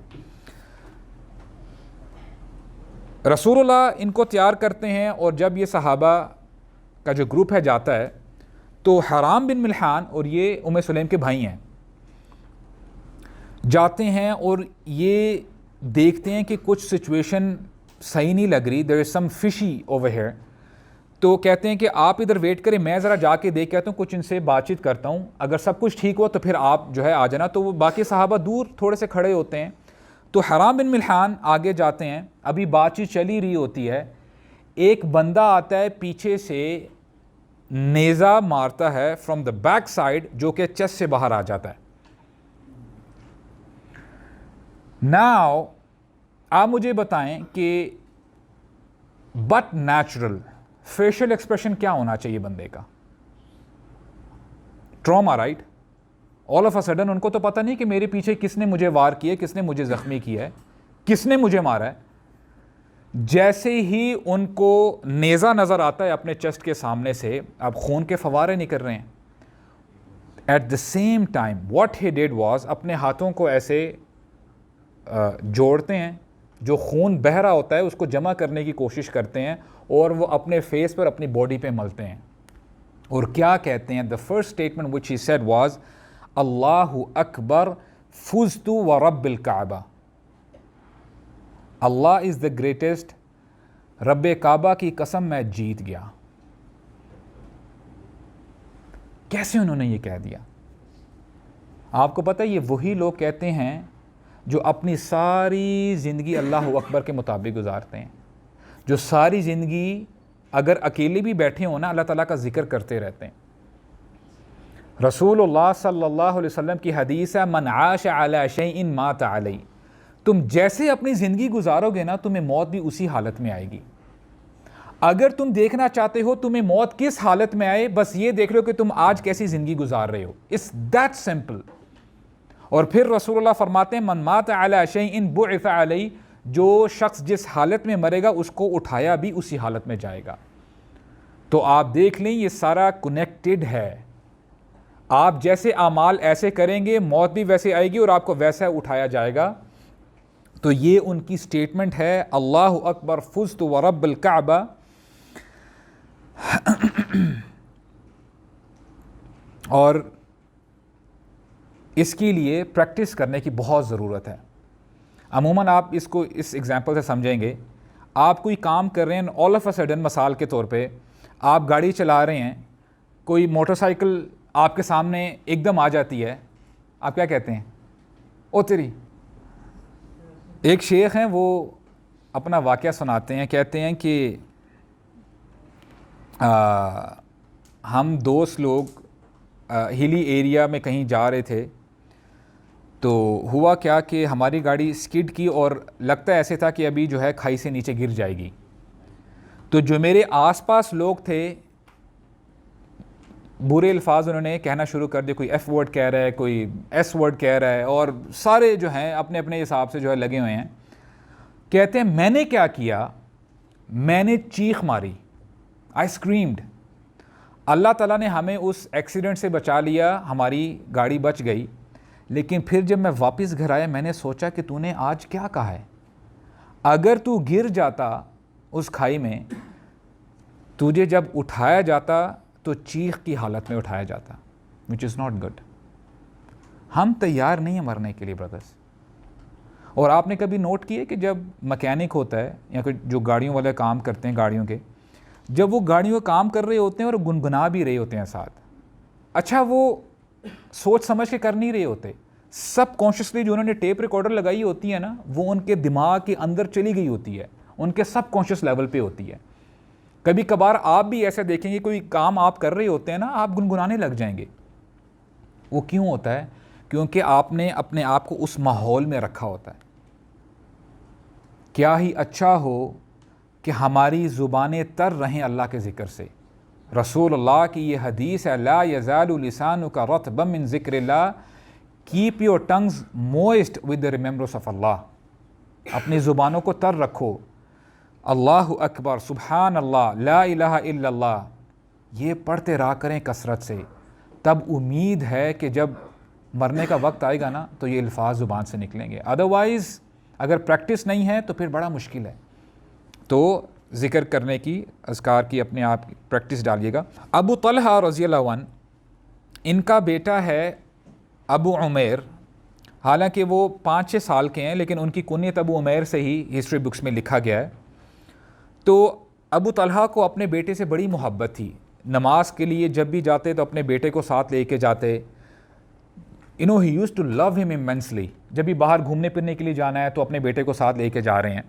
رسول اللہ ان کو تیار کرتے ہیں، اور جب یہ صحابہ کا جو گروپ ہے جاتا ہے تو حرام بن ملحان اور یہ ام سلیم کے بھائی ہیں، جاتے ہیں اور یہ دیکھتے ہیں کہ کچھ سچویشن صحیح نہیں لگ رہی، دیر از سم فشی اوور ہیئر، تو کہتے ہیں کہ آپ ادھر ویٹ کریں، میں ذرا جا کے دیکھ کے آتا ہوں، کچھ ان سے بات چیت کرتا ہوں، اگر سب کچھ ٹھیک ہو تو پھر آپ جو ہے آ جانا۔ تو وہ باقی صحابہ دور تھوڑے سے کھڑے ہوتے ہیں، تو حرام بن ملحان آگے جاتے ہیں، ابھی بات چیت چلی رہی ہوتی ہے، ایک بندہ آتا ہے پیچھے سے نیزہ مارتا ہے فرام دا بیک سائڈ، جو کہ چیسٹ سے باہر آ جاتا ہے۔ ناؤ آپ مجھے بتائیں کہ بٹ نیچرل فیشل ایکسپریشن کیا ہونا چاہیے بندے کا؟ Trauma, right? All of a sudden ان کو تو پتہ نہیں کہ میرے پیچھے کس نے مجھے وار کیا ہے، کس نے مجھے زخمی کیا ہے، کس نے مجھے مارا ہے۔ جیسے ہی ان کو نیزہ نظر آتا ہے اپنے چیسٹ کے سامنے سے، اب خون کے فوارے نکل رہے ہیں، at the same time what he did was, اپنے ہاتھوں کو ایسے جوڑتے ہیں، جو خون بہہ رہا ہوتا ہے اس کو جمع کرنے کی کوشش کرتے ہیں، اور وہ اپنے فیس پر اپنی باڈی پہ ملتے ہیں، اور کیا کہتے ہیں؟ The first statement which he said was Allah اکبر فزت ورب الکعبہ، اللہ از دا گریٹسٹ، رب کعبہ کی قسم میں جیت گیا۔ کیسے انہوں نے یہ کہہ دیا؟ آپ کو پتہ ہے یہ وہی لوگ کہتے ہیں جو اپنی ساری زندگی اللہ اکبر کے مطابق گزارتے ہیں، جو ساری زندگی اگر اکیلے بھی بیٹھے ہوں نا اللہ تعالیٰ کا ذکر کرتے رہتے ہیں۔ رسول اللہ صلی اللہ علیہ وسلم کی حدیث ہے من عاش علی شیء مات علیہ، تم جیسے اپنی زندگی گزارو گے نا تمہیں موت بھی اسی حالت میں آئے گی۔ اگر تم دیکھنا چاہتے ہو تمہیں موت کس حالت میں آئے، بس یہ دیکھ لو کہ تم آج کیسی زندگی گزار رہے ہو، اٹس دیٹ سمپل۔ اور پھر رسول اللہ فرماتے ہیں من مات علی شیء بعث علیہ، جو شخص جس حالت میں مرے گا اس کو اٹھایا بھی اسی حالت میں جائے گا۔ تو آپ دیکھ لیں یہ سارا کنیکٹڈ ہے، آپ جیسے اعمال ایسے کریں گے موت بھی ویسے آئے گی اور آپ کو ویسا اٹھایا جائے گا۔ تو یہ ان کی سٹیٹمنٹ ہے اللہ اکبر فزت ورب الکعبہ۔ اور اس کے لیے پریکٹس کرنے کی بہت ضرورت ہے۔ عموماً آپ اس کو اس ایگزامپل سے سمجھیں گے، آپ کوئی کام کر رہے ہیں، آل آف اے سڈن مثال کے طور پہ آپ گاڑی چلا رہے ہیں، کوئی موٹر سائیکل آپ کے سامنے ایک دم آ جاتی ہے، آپ کیا کہتے ہیں؟ او تیری۔ ایک شیخ ہیں وہ اپنا واقعہ سناتے ہیں، کہتے ہیں کہ ہم دوست لوگ ہلی ایریا میں کہیں جا رہے تھے، تو ہوا کیا کہ ہماری گاڑی سکڈ کی اور لگتا ایسے تھا کہ ابھی جو ہے کھائی سے نیچے گر جائے گی۔ تو جو میرے آس پاس لوگ تھے برے الفاظ انہوں نے کہنا شروع کر دیا، کوئی ایف ورڈ کہہ رہا ہے، کوئی ایس ورڈ کہہ رہا ہے، اور سارے جو ہیں اپنے اپنے حساب سے جو ہے لگے ہوئے ہیں۔ کہتے ہیں میں نے کیا کیا، میں نے چیخ ماری، آئی اسکریمڈ۔ اللہ تعالیٰ نے ہمیں اس ایکسیڈنٹ سے بچا لیا، ہماری گاڑی بچ گئی۔ لیکن پھر جب میں واپس گھر آیا میں نے سوچا کہ تو نے آج کیا کہا ہے، اگر تو گر جاتا اس کھائی میں، تجھے جب اٹھایا جاتا تو چیخ کی حالت میں اٹھایا جاتا، which is not good۔ ہم تیار نہیں ہیں مرنے کے لیے برادرز۔ اور آپ نے کبھی نوٹ کیا کہ جب مکینک ہوتا ہے یا کوئی جو گاڑیوں والے کام کرتے ہیں گاڑیوں کے، جب وہ گاڑیوں کا کام کر رہے ہوتے ہیں اور گنگنا بھی رہے ہوتے ہیں ساتھ، اچھا وہ سوچ سمجھ کے کر نہیں رہے ہوتے، سب کانشیسلی جو انہوں نے ٹیپ ریکارڈر لگائی ہوتی ہے نا وہ ان کے دماغ کے اندر چلی گئی ہوتی ہے، ان کے سب کانشیس لیول پہ ہوتی ہے۔ کبھی کبھار آپ بھی ایسا دیکھیں گے کوئی کام آپ کر رہے ہوتے ہیں نا آپ گنگنانے لگ جائیں گے۔ وہ کیوں ہوتا ہے؟ کیونکہ آپ نے اپنے آپ کو اس ماحول میں رکھا ہوتا ہے۔ کیا ہی اچھا ہو کہ ہماری زبانیں تر رہیں اللہ کے ذکر سے۔ رسول اللہ کی یہ حدیث ہے لا یزال لسانک رطبا من ذکر اللہ، keep your tongues moist with the remembrance of Allah. اپنی زبانوں کو تر رکھو، اللہ اکبر، سبحان اللہ، لا الہ الا اللہ، یہ پڑھتے رہا کریں کثرت سے، تب امید ہے کہ جب مرنے کا وقت آئے گا نا تو یہ الفاظ زبان سے نکلیں گے۔ ادروائز اگر پریکٹس نہیں ہے تو پھر بڑا مشکل ہے۔ تو ذکر کرنے کی، اذکار کی اپنے آپ پریکٹس ڈالیے گا۔ ابو طلحہ رضی اللہ عنہ، ان کا بیٹا ہے ابو عمیر، حالانکہ وہ 5-6 سال کے ہیں لیکن ان کی کنیت ابو عمیر سے ہی ہسٹری بکس میں لکھا گیا ہے۔ تو ابو طلحہ کو اپنے بیٹے سے بڑی محبت تھی، نماز کے لیے جب بھی جاتے تو اپنے بیٹے کو ساتھ لے کے جاتے۔ he used to love him immensely۔ جب بھی باہر گھومنے پھرنے کے لیے جانا ہے تو اپنے بیٹے کو ساتھ لے کے جا رہے ہیں۔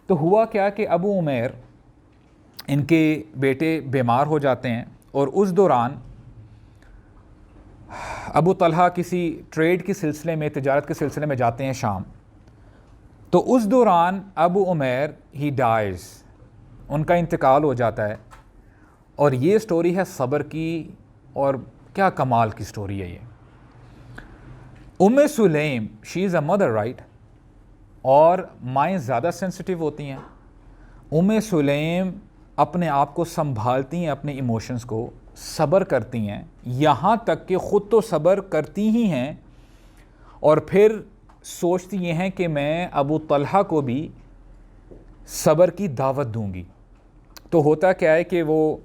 تو ہوا کیا کہ ابو عمیر ان کے بیٹے بیمار ہو جاتے ہیں، اور اس دوران ابو طلحہ کسی ٹریڈ کے سلسلے میں، تجارت کے سلسلے میں جاتے ہیں شام۔ تو اس دوران ابو عمیر ہی ڈائز، ان کا انتقال ہو جاتا ہے۔ اور یہ سٹوری ہے صبر کی، اور کیا کمال کی سٹوری ہے یہ۔ سلیم، شی از اے مدر رائٹ، اور مائیں زیادہ سینسٹیو ہوتی ہیں۔ سلیم اپنے آپ کو سنبھالتی ہیں، اپنے ایموشنز کو، صبر کرتی ہیں، یہاں تک کہ خود تو صبر کرتی ہی ہیں، اور پھر سوچتی یہ ہیں کہ میں ابو طلحہ کو بھی صبر کی دعوت دوں گی۔ تو ہوتا کیا ہے کہ وہ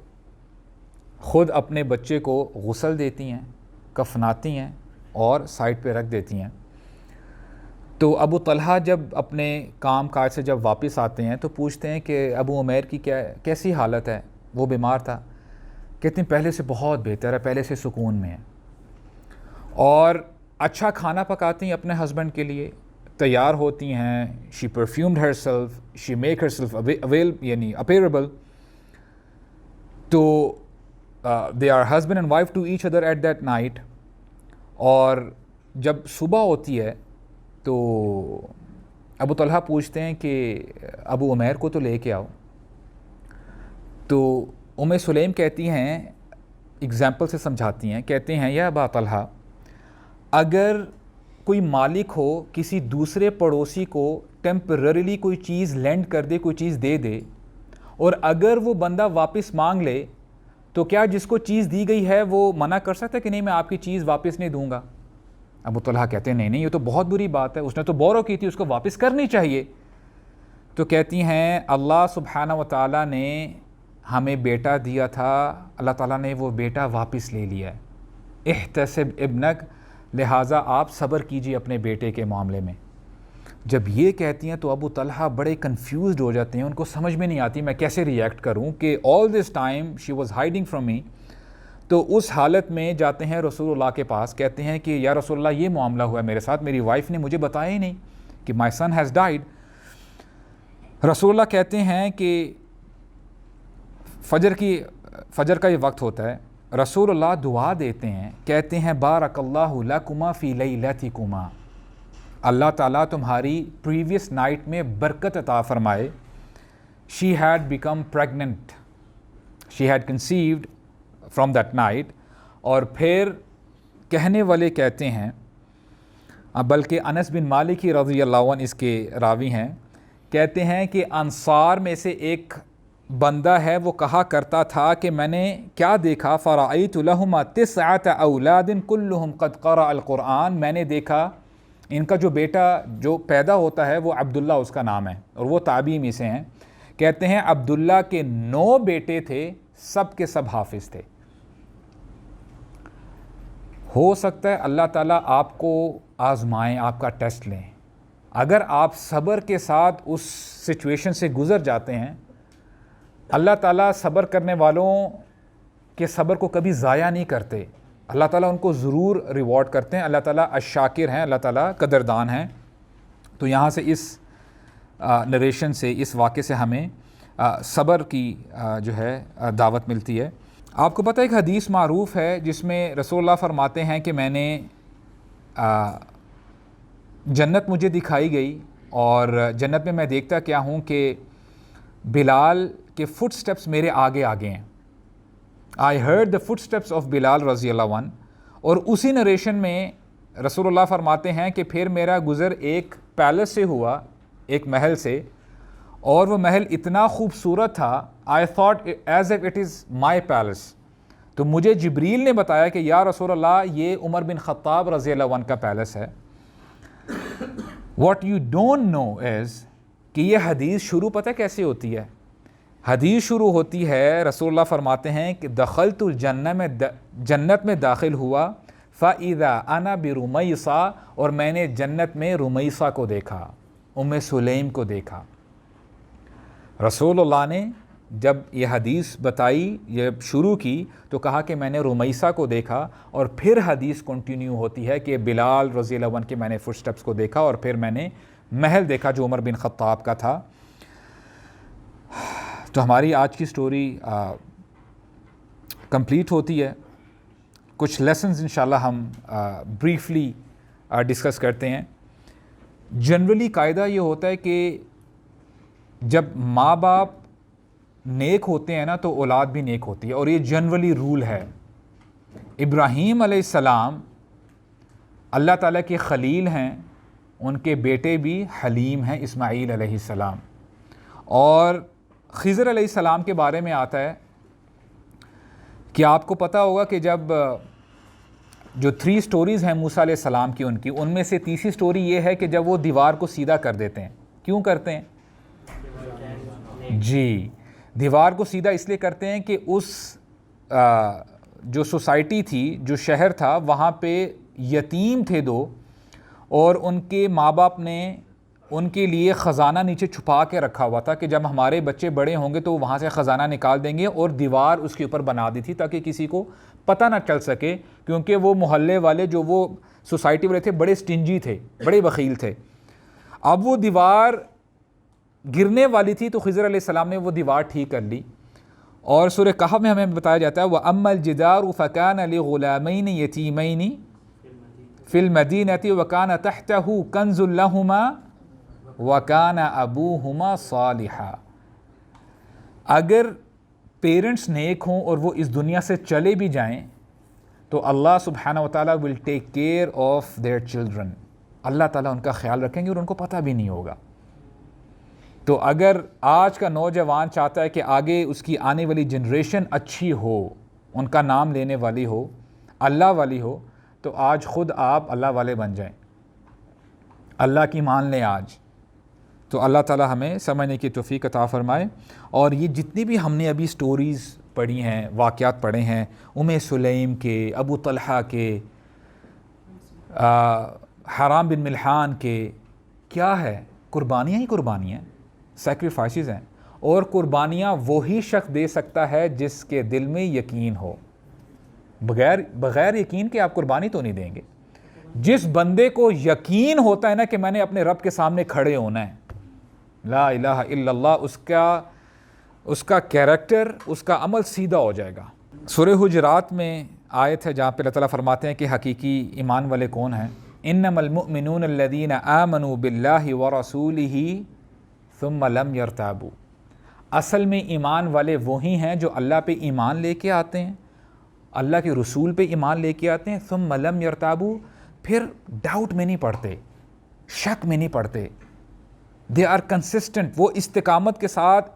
خود اپنے بچے کو غسل دیتی ہیں، کفناتی ہیں اور سائڈ پہ رکھ دیتی ہیں۔ تو ابو طلحہ جب اپنے کام کاج سے جب واپس آتے ہیں تو پوچھتے ہیں کہ ابو عمیر کی کیسی حالت ہے، وہ بیمار تھا؟ کہتے ہیں پہلے سے بہت بہتر ہے، پہلے سے سکون میں ہے، اور اچھا کھانا پکاتی ہیں اپنے ہسبینڈ کے لیے، تیار ہوتی ہیں، she perfumed herself, she make herself یعنی اپیریبل، تو they are husband and wife to each other at that night. اور جب صبح ہوتی ہے تو ابو طلحہ پوچھتے ہیں کہ ابو عمیر کو تو لے کے آؤ۔ تو سلیم کہتی ہیں، اگزامپل سے سمجھاتی ہیں، کہتے ہیں یا ابا طلحہ، اگر کوئی مالک ہو کسی دوسرے پڑوسی کو ٹیمپرریلی کوئی چیز لینڈ کر دے، کوئی چیز دے دے، اور اگر وہ بندہ واپس مانگ لے تو کیا جس کو چیز دی گئی ہے وہ منع کر سکتا ہے کہ نہیں میں آپ کی چیز واپس نہیں دوں گا؟ ابو طلحہ کہتے ہیں نہیں یہ تو بہت بری بات ہے، اس نے تو بورو کی تھی، اس کو واپس کرنی چاہیے۔ تو کہتی ہیں اللہ سبحانہ و تعالیٰ نے ہمیں بیٹا دیا تھا، اللہ تعالیٰ نے وہ بیٹا واپس لے لیا ہے، احتسب ابنک، لہٰذا آپ صبر کیجیے اپنے بیٹے کے معاملے میں۔ جب یہ کہتی ہیں تو ابو طلحہ بڑے کنفیوزڈ ہو جاتے ہیں، ان کو سمجھ میں نہیں آتی میں کیسے ریئیکٹ کروں کہ all this time she was hiding from me. تو اس حالت میں جاتے ہیں رسول اللہ کے پاس، کہتے ہیں کہ یا رسول اللہ یہ معاملہ ہوا ہے میرے ساتھ، میری وائف نے مجھے بتایا ہی نہیں کہ مائی سن ہیز ڈائیڈ۔ رسول اللہ کہتے ہیں کہ فجر کا یہ وقت ہوتا ہے، رسول اللہ دعا دیتے ہیں، کہتے ہیں بارک اللہ لکما فی لیلتکما، اللہ تعالیٰ تمہاری پریویس نائٹ میں برکت عطا فرمائے۔ She had become pregnant, she had conceived from that night. اور پھر کہنے والے کہتے ہیں، بلکہ انس بن مالک رضی اللہ عنہ اس کے راوی ہیں، کہتے ہیں کہ انصار میں سے ایک بندہ ہے، وہ کہا کرتا تھا کہ میں نے کیا دیکھا، فرأیت لہما 9 اولاد کلہم قد قرأ القرآن، میں نے دیکھا ان کا جو بیٹا جو پیدا ہوتا ہے وہ عبداللہ اس کا نام ہے، اور وہ تابعی میں سے ہیں۔ کہتے ہیں عبداللہ کے 9 بیٹے تھے، سب کے سب حافظ تھے۔ ہو سکتا ہے اللہ تعالیٰ آپ کو آزمائیں، آپ کا ٹیسٹ لیں، اگر آپ صبر کے ساتھ اس سچویشن سے گزر جاتے ہیں، اللہ تعالیٰ صبر کرنے والوں کے صبر کو کبھی ضائع نہیں کرتے، اللہ تعالیٰ ان کو ضرور ریوارڈ کرتے ہیں، اللہ تعالیٰ الشاکر ہیں، اللہ تعالیٰ قدردان ہیں۔ تو یہاں سے اس نریشن سے، اس واقعے سے ہمیں صبر کی جو ہے دعوت ملتی ہے۔ آپ کو پتہ ہے ایک حدیث معروف ہے جس میں رسول اللہ فرماتے ہیں کہ میں نے جنت مجھے دکھائی گئی، اور جنت میں دیکھتا کیا ہوں کہ بلال کے فٹ سٹیپس میرے آگے آگے ہیں۔ I heard the footsteps of بلال رضی اللہ عنہ۔ اور اسی نریشن میں رسول اللہ فرماتے ہیں کہ پھر میرا گزر ایک پیلس سے ہوا، ایک محل سے، اور وہ محل اتنا خوبصورت تھا، I thought as if it is my palace۔ تو مجھے جبریل نے بتایا کہ یا رسول اللہ یہ عمر بن خطاب رضی اللہ عنہ کا پیلس ہے۔ What you don't know is کہ یہ حدیث شروع پتہ کیسے ہوتی ہے؟ حدیث شروع ہوتی ہے، رسول اللہ فرماتے ہیں کہ دخلت الجنہ میں جنت میں داخل ہوا، فَإِذَا أَنَا بِرُمَيْصَةَ اور میں نے جنت میں رمیثہ کو دیکھا، ام سلیم کو دیکھا۔ رسول اللہ نے جب یہ حدیث بتائی، یہ شروع کی تو کہا کہ میں نے رمیثہ کو دیکھا، اور پھر حدیث کنٹینیو ہوتی ہے کہ بلال رضی اللہ عنہ کے میں نے فٹ سٹیپس کو دیکھا، اور پھر میں نے محل دیکھا جو عمر بن خطاب کا تھا۔ تو ہماری آج کی سٹوری کمپلیٹ ہوتی ہے۔ کچھ لیسنز انشاءاللہ ہم بریفلی ڈسکس کرتے ہیں۔ جنرلی قاعدہ یہ ہوتا ہے کہ جب ماں باپ نیک ہوتے ہیں نا تو اولاد بھی نیک ہوتی ہے، اور یہ جنرلی رول ہے۔ ابراہیم علیہ السلام اللہ تعالیٰ کے خلیل ہیں، ان کے بیٹے بھی حلیم ہیں، اسماعیل علیہ السلام۔ اور خضر علیہ السلام کے بارے میں آتا ہے کہ آپ کو پتہ ہوگا کہ جب جو 3 سٹوریز ہیں موسیٰ علیہ السلام کی، ان میں سے تیسری سٹوری یہ ہے کہ جب وہ دیوار کو سیدھا کر دیتے ہیں۔ کیوں کرتے ہیں؟ جی، دیوار کو سیدھا اس لیے کرتے ہیں کہ اس جو سوسائٹی تھی، جو شہر تھا، وہاں پہ یتیم تھے 2، اور ان کے ماں باپ نے ان کے لیے خزانہ نیچے چھپا کے رکھا ہوا تھا کہ جب ہمارے بچے بڑے ہوں گے تو وہاں سے خزانہ نکال دیں گے، اور دیوار اس کے اوپر بنا دی تھی تاکہ کسی کو پتہ نہ چل سکے، کیونکہ وہ محلے والے جو وہ سوسائٹی والے تھے بڑے سٹنجی تھے، بڑے بخیل تھے۔ اب وہ دیوار گرنے والی تھی تو خضر علیہ السلام نے وہ دیوار ٹھیک کر لی، اور سورہ کہف میں ہمیں بتایا جاتا ہے وَأَمَّا الْجِدَارُ فَكَانَ لِغُلَامَيْنِ يَتِيمَيْنِ فِي الْمَدِينَةِ وَكَانَ تَحْتَهُ كَنْزٌ لَهُمَا وَكَانَ أَبُوهُمَا صَالِحًا۔ اگر پیرنٹس نیک ہوں اور وہ اس دنیا سے چلے بھی جائیں تو اللہ سبحانہ وتعالیٰ will take care of their children، اللہ تعالیٰ ان کا خیال رکھیں گے اور ان کو پتہ بھی نہیں ہوگا۔ تو اگر آج کا نوجوان چاہتا ہے کہ آگے اس کی آنے والی جنریشن اچھی ہو، ان کا نام لینے والی ہو، اللہ والی ہو، تو آج خود آپ اللہ والے بن جائیں، اللہ کی مان لیں آج۔ تو اللہ تعالی ہمیں سمجھنے کی توفیق عطا فرمائے۔ اور یہ جتنی بھی ہم نے ابھی سٹوریز پڑھی ہیں، واقعات پڑھے ہیں، ام سلیم کے، ابو طلحہ کے، حرام بن ملحان کے، کیا ہے؟ قربانیاں ہی قربانیاں ہیں، سیکریفائسز ہیں، اور قربانیاں وہی شخص دے سکتا ہے جس کے دل میں یقین ہو۔ بغیر یقین کے آپ قربانی تو نہیں دیں گے۔ جس بندے کو یقین ہوتا ہے نا کہ میں نے اپنے رب کے سامنے کھڑے ہونا ہے، لا الہ الا اللہ، اس کا کیریکٹر، اس کا عمل سیدھا ہو جائے گا۔ سورہ حجرات میں آیت ہے جہاں پہ اللہ تعالیٰ فرماتے ہیں کہ حقیقی ایمان والے کون ہیں؟ انما المؤمنون الذین آمنوا باللہ ورسولہ ثم لم یرتابوا۔ اصل میں ایمان والے وہی ہیں جو اللہ پہ ایمان لے کے آتے ہیں، اللہ کے رسول پہ ایمان لے کے آتے ہیں، ثم لم یرتابوا، پھر ڈاؤٹ میں نہیں پڑتے، شک میں نہیں پڑتے، دے آر کنسسٹنٹ، وہ استقامت کے ساتھ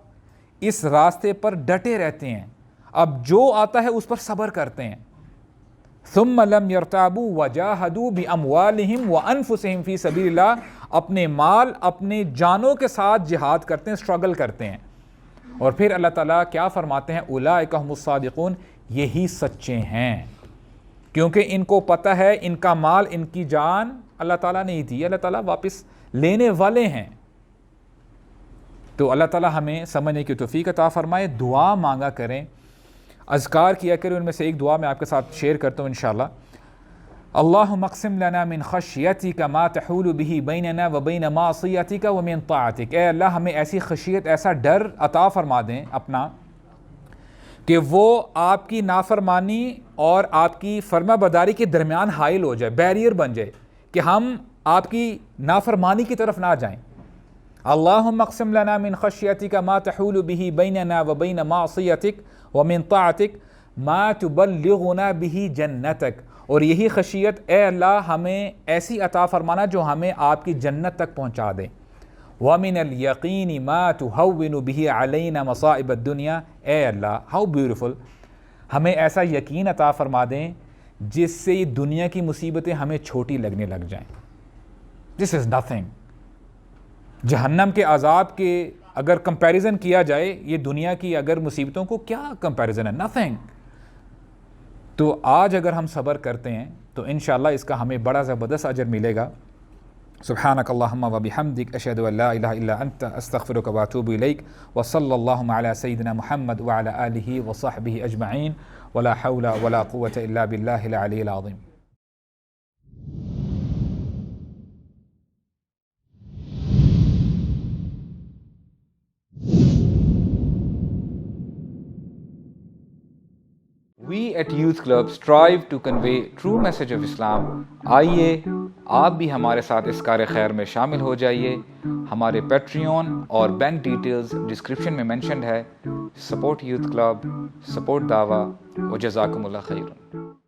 اس راستے پر ڈٹے رہتے ہیں، اب جو آتا ہے اس پر صبر کرتے ہیں۔ ثم لم یرتابوا وجاہدوا باموالہم وانفسہم فی سبیل اللہ، اپنے مال، اپنے جانوں کے ساتھ جہاد کرتے ہیں، اسٹرگل کرتے ہیں۔ اور پھر اللہ تعالیٰ کیا فرماتے ہیں؟ اولئک هم الصادقون، یہی سچے ہیں، کیونکہ ان کو پتہ ہے ان کا مال، ان کی جان اللہ تعالیٰ نے ہی دی، اللہ تعالیٰ واپس لینے والے ہیں۔ تو اللہ تعالیٰ ہمیں سمجھنے کی توفیق عطا فرمائے۔ دعا مانگا کریں، اذکار کیا کریں، ان میں سے ایک دعا میں آپ کے ساتھ شیئر کرتا ہوں انشاءاللہ۔ اللہم اقسم لنا من خشیتک ما تحول به بیننا وبین معصیتک ومن طاعتک، اے اللہ ہمیں ایسی خشیت، ایسا ڈر عطا فرما دیں اپنا کہ وہ آپ کی نافرمانی اور آپ کی فرما برداری کے درمیان حائل ہو جائے، بیریئر بن جائے کہ ہم آپ کی نافرمانی کی طرف نہ جائیں۔ اللہم اقسم لنا من خشیتک ما تحول به بیننا وبین معصیتک ومن طاعتک ما تبلغنا به جنتک، اور یہی خشیت اے اللہ ہمیں ایسی عطا فرمانا جو ہمیں آپ کی جنت تک پہنچا دے۔ وَمِنَ الْيَقِينِ مَا تُهَوِّنُ بِهِ عَلَيْنَا مَصَائِبَ الدُّنْيَا، اے اللہ ہاؤ بیوٹیفل، ہمیں ایسا یقین عطا فرما دیں جس سے یہ دنیا کی مصیبتیں ہمیں چھوٹی لگنے لگ جائیں۔ This is nothing، جہنم کے عذاب کے اگر کمپیریزن کیا جائے یہ دنیا کی اگر مصیبتوں کو، کیا کمپیریزن ہے؟ نتھنگ. تو آج اگر ہم صبر کرتے ہیں تو انشاءاللہ اس کا ہمیں بڑا زبردست اجر ملے گا. سبحانک اللہم و بحمدک، اشہد ان لا الہ الا انت، استغفرک و اتوب الیک، وصلی اللہ علی سیدنا محمد وعلی آلہ وصحبہ اجمعین، ولا حول ولا قوة الا باللہ العلی العظیم. We at Youth Club strive to convey true message of Islam. آئیے آپ بھی ہمارے ساتھ اس کار خیر میں شامل ہو جائیے. ہمارے پیٹریون اور بینک ڈیٹیلز ڈسکرپشن میں مینشنڈ ہے. سپورٹ یوتھ کلب، سپورٹ دعویٰ، و جزاکم اللہ خیرا.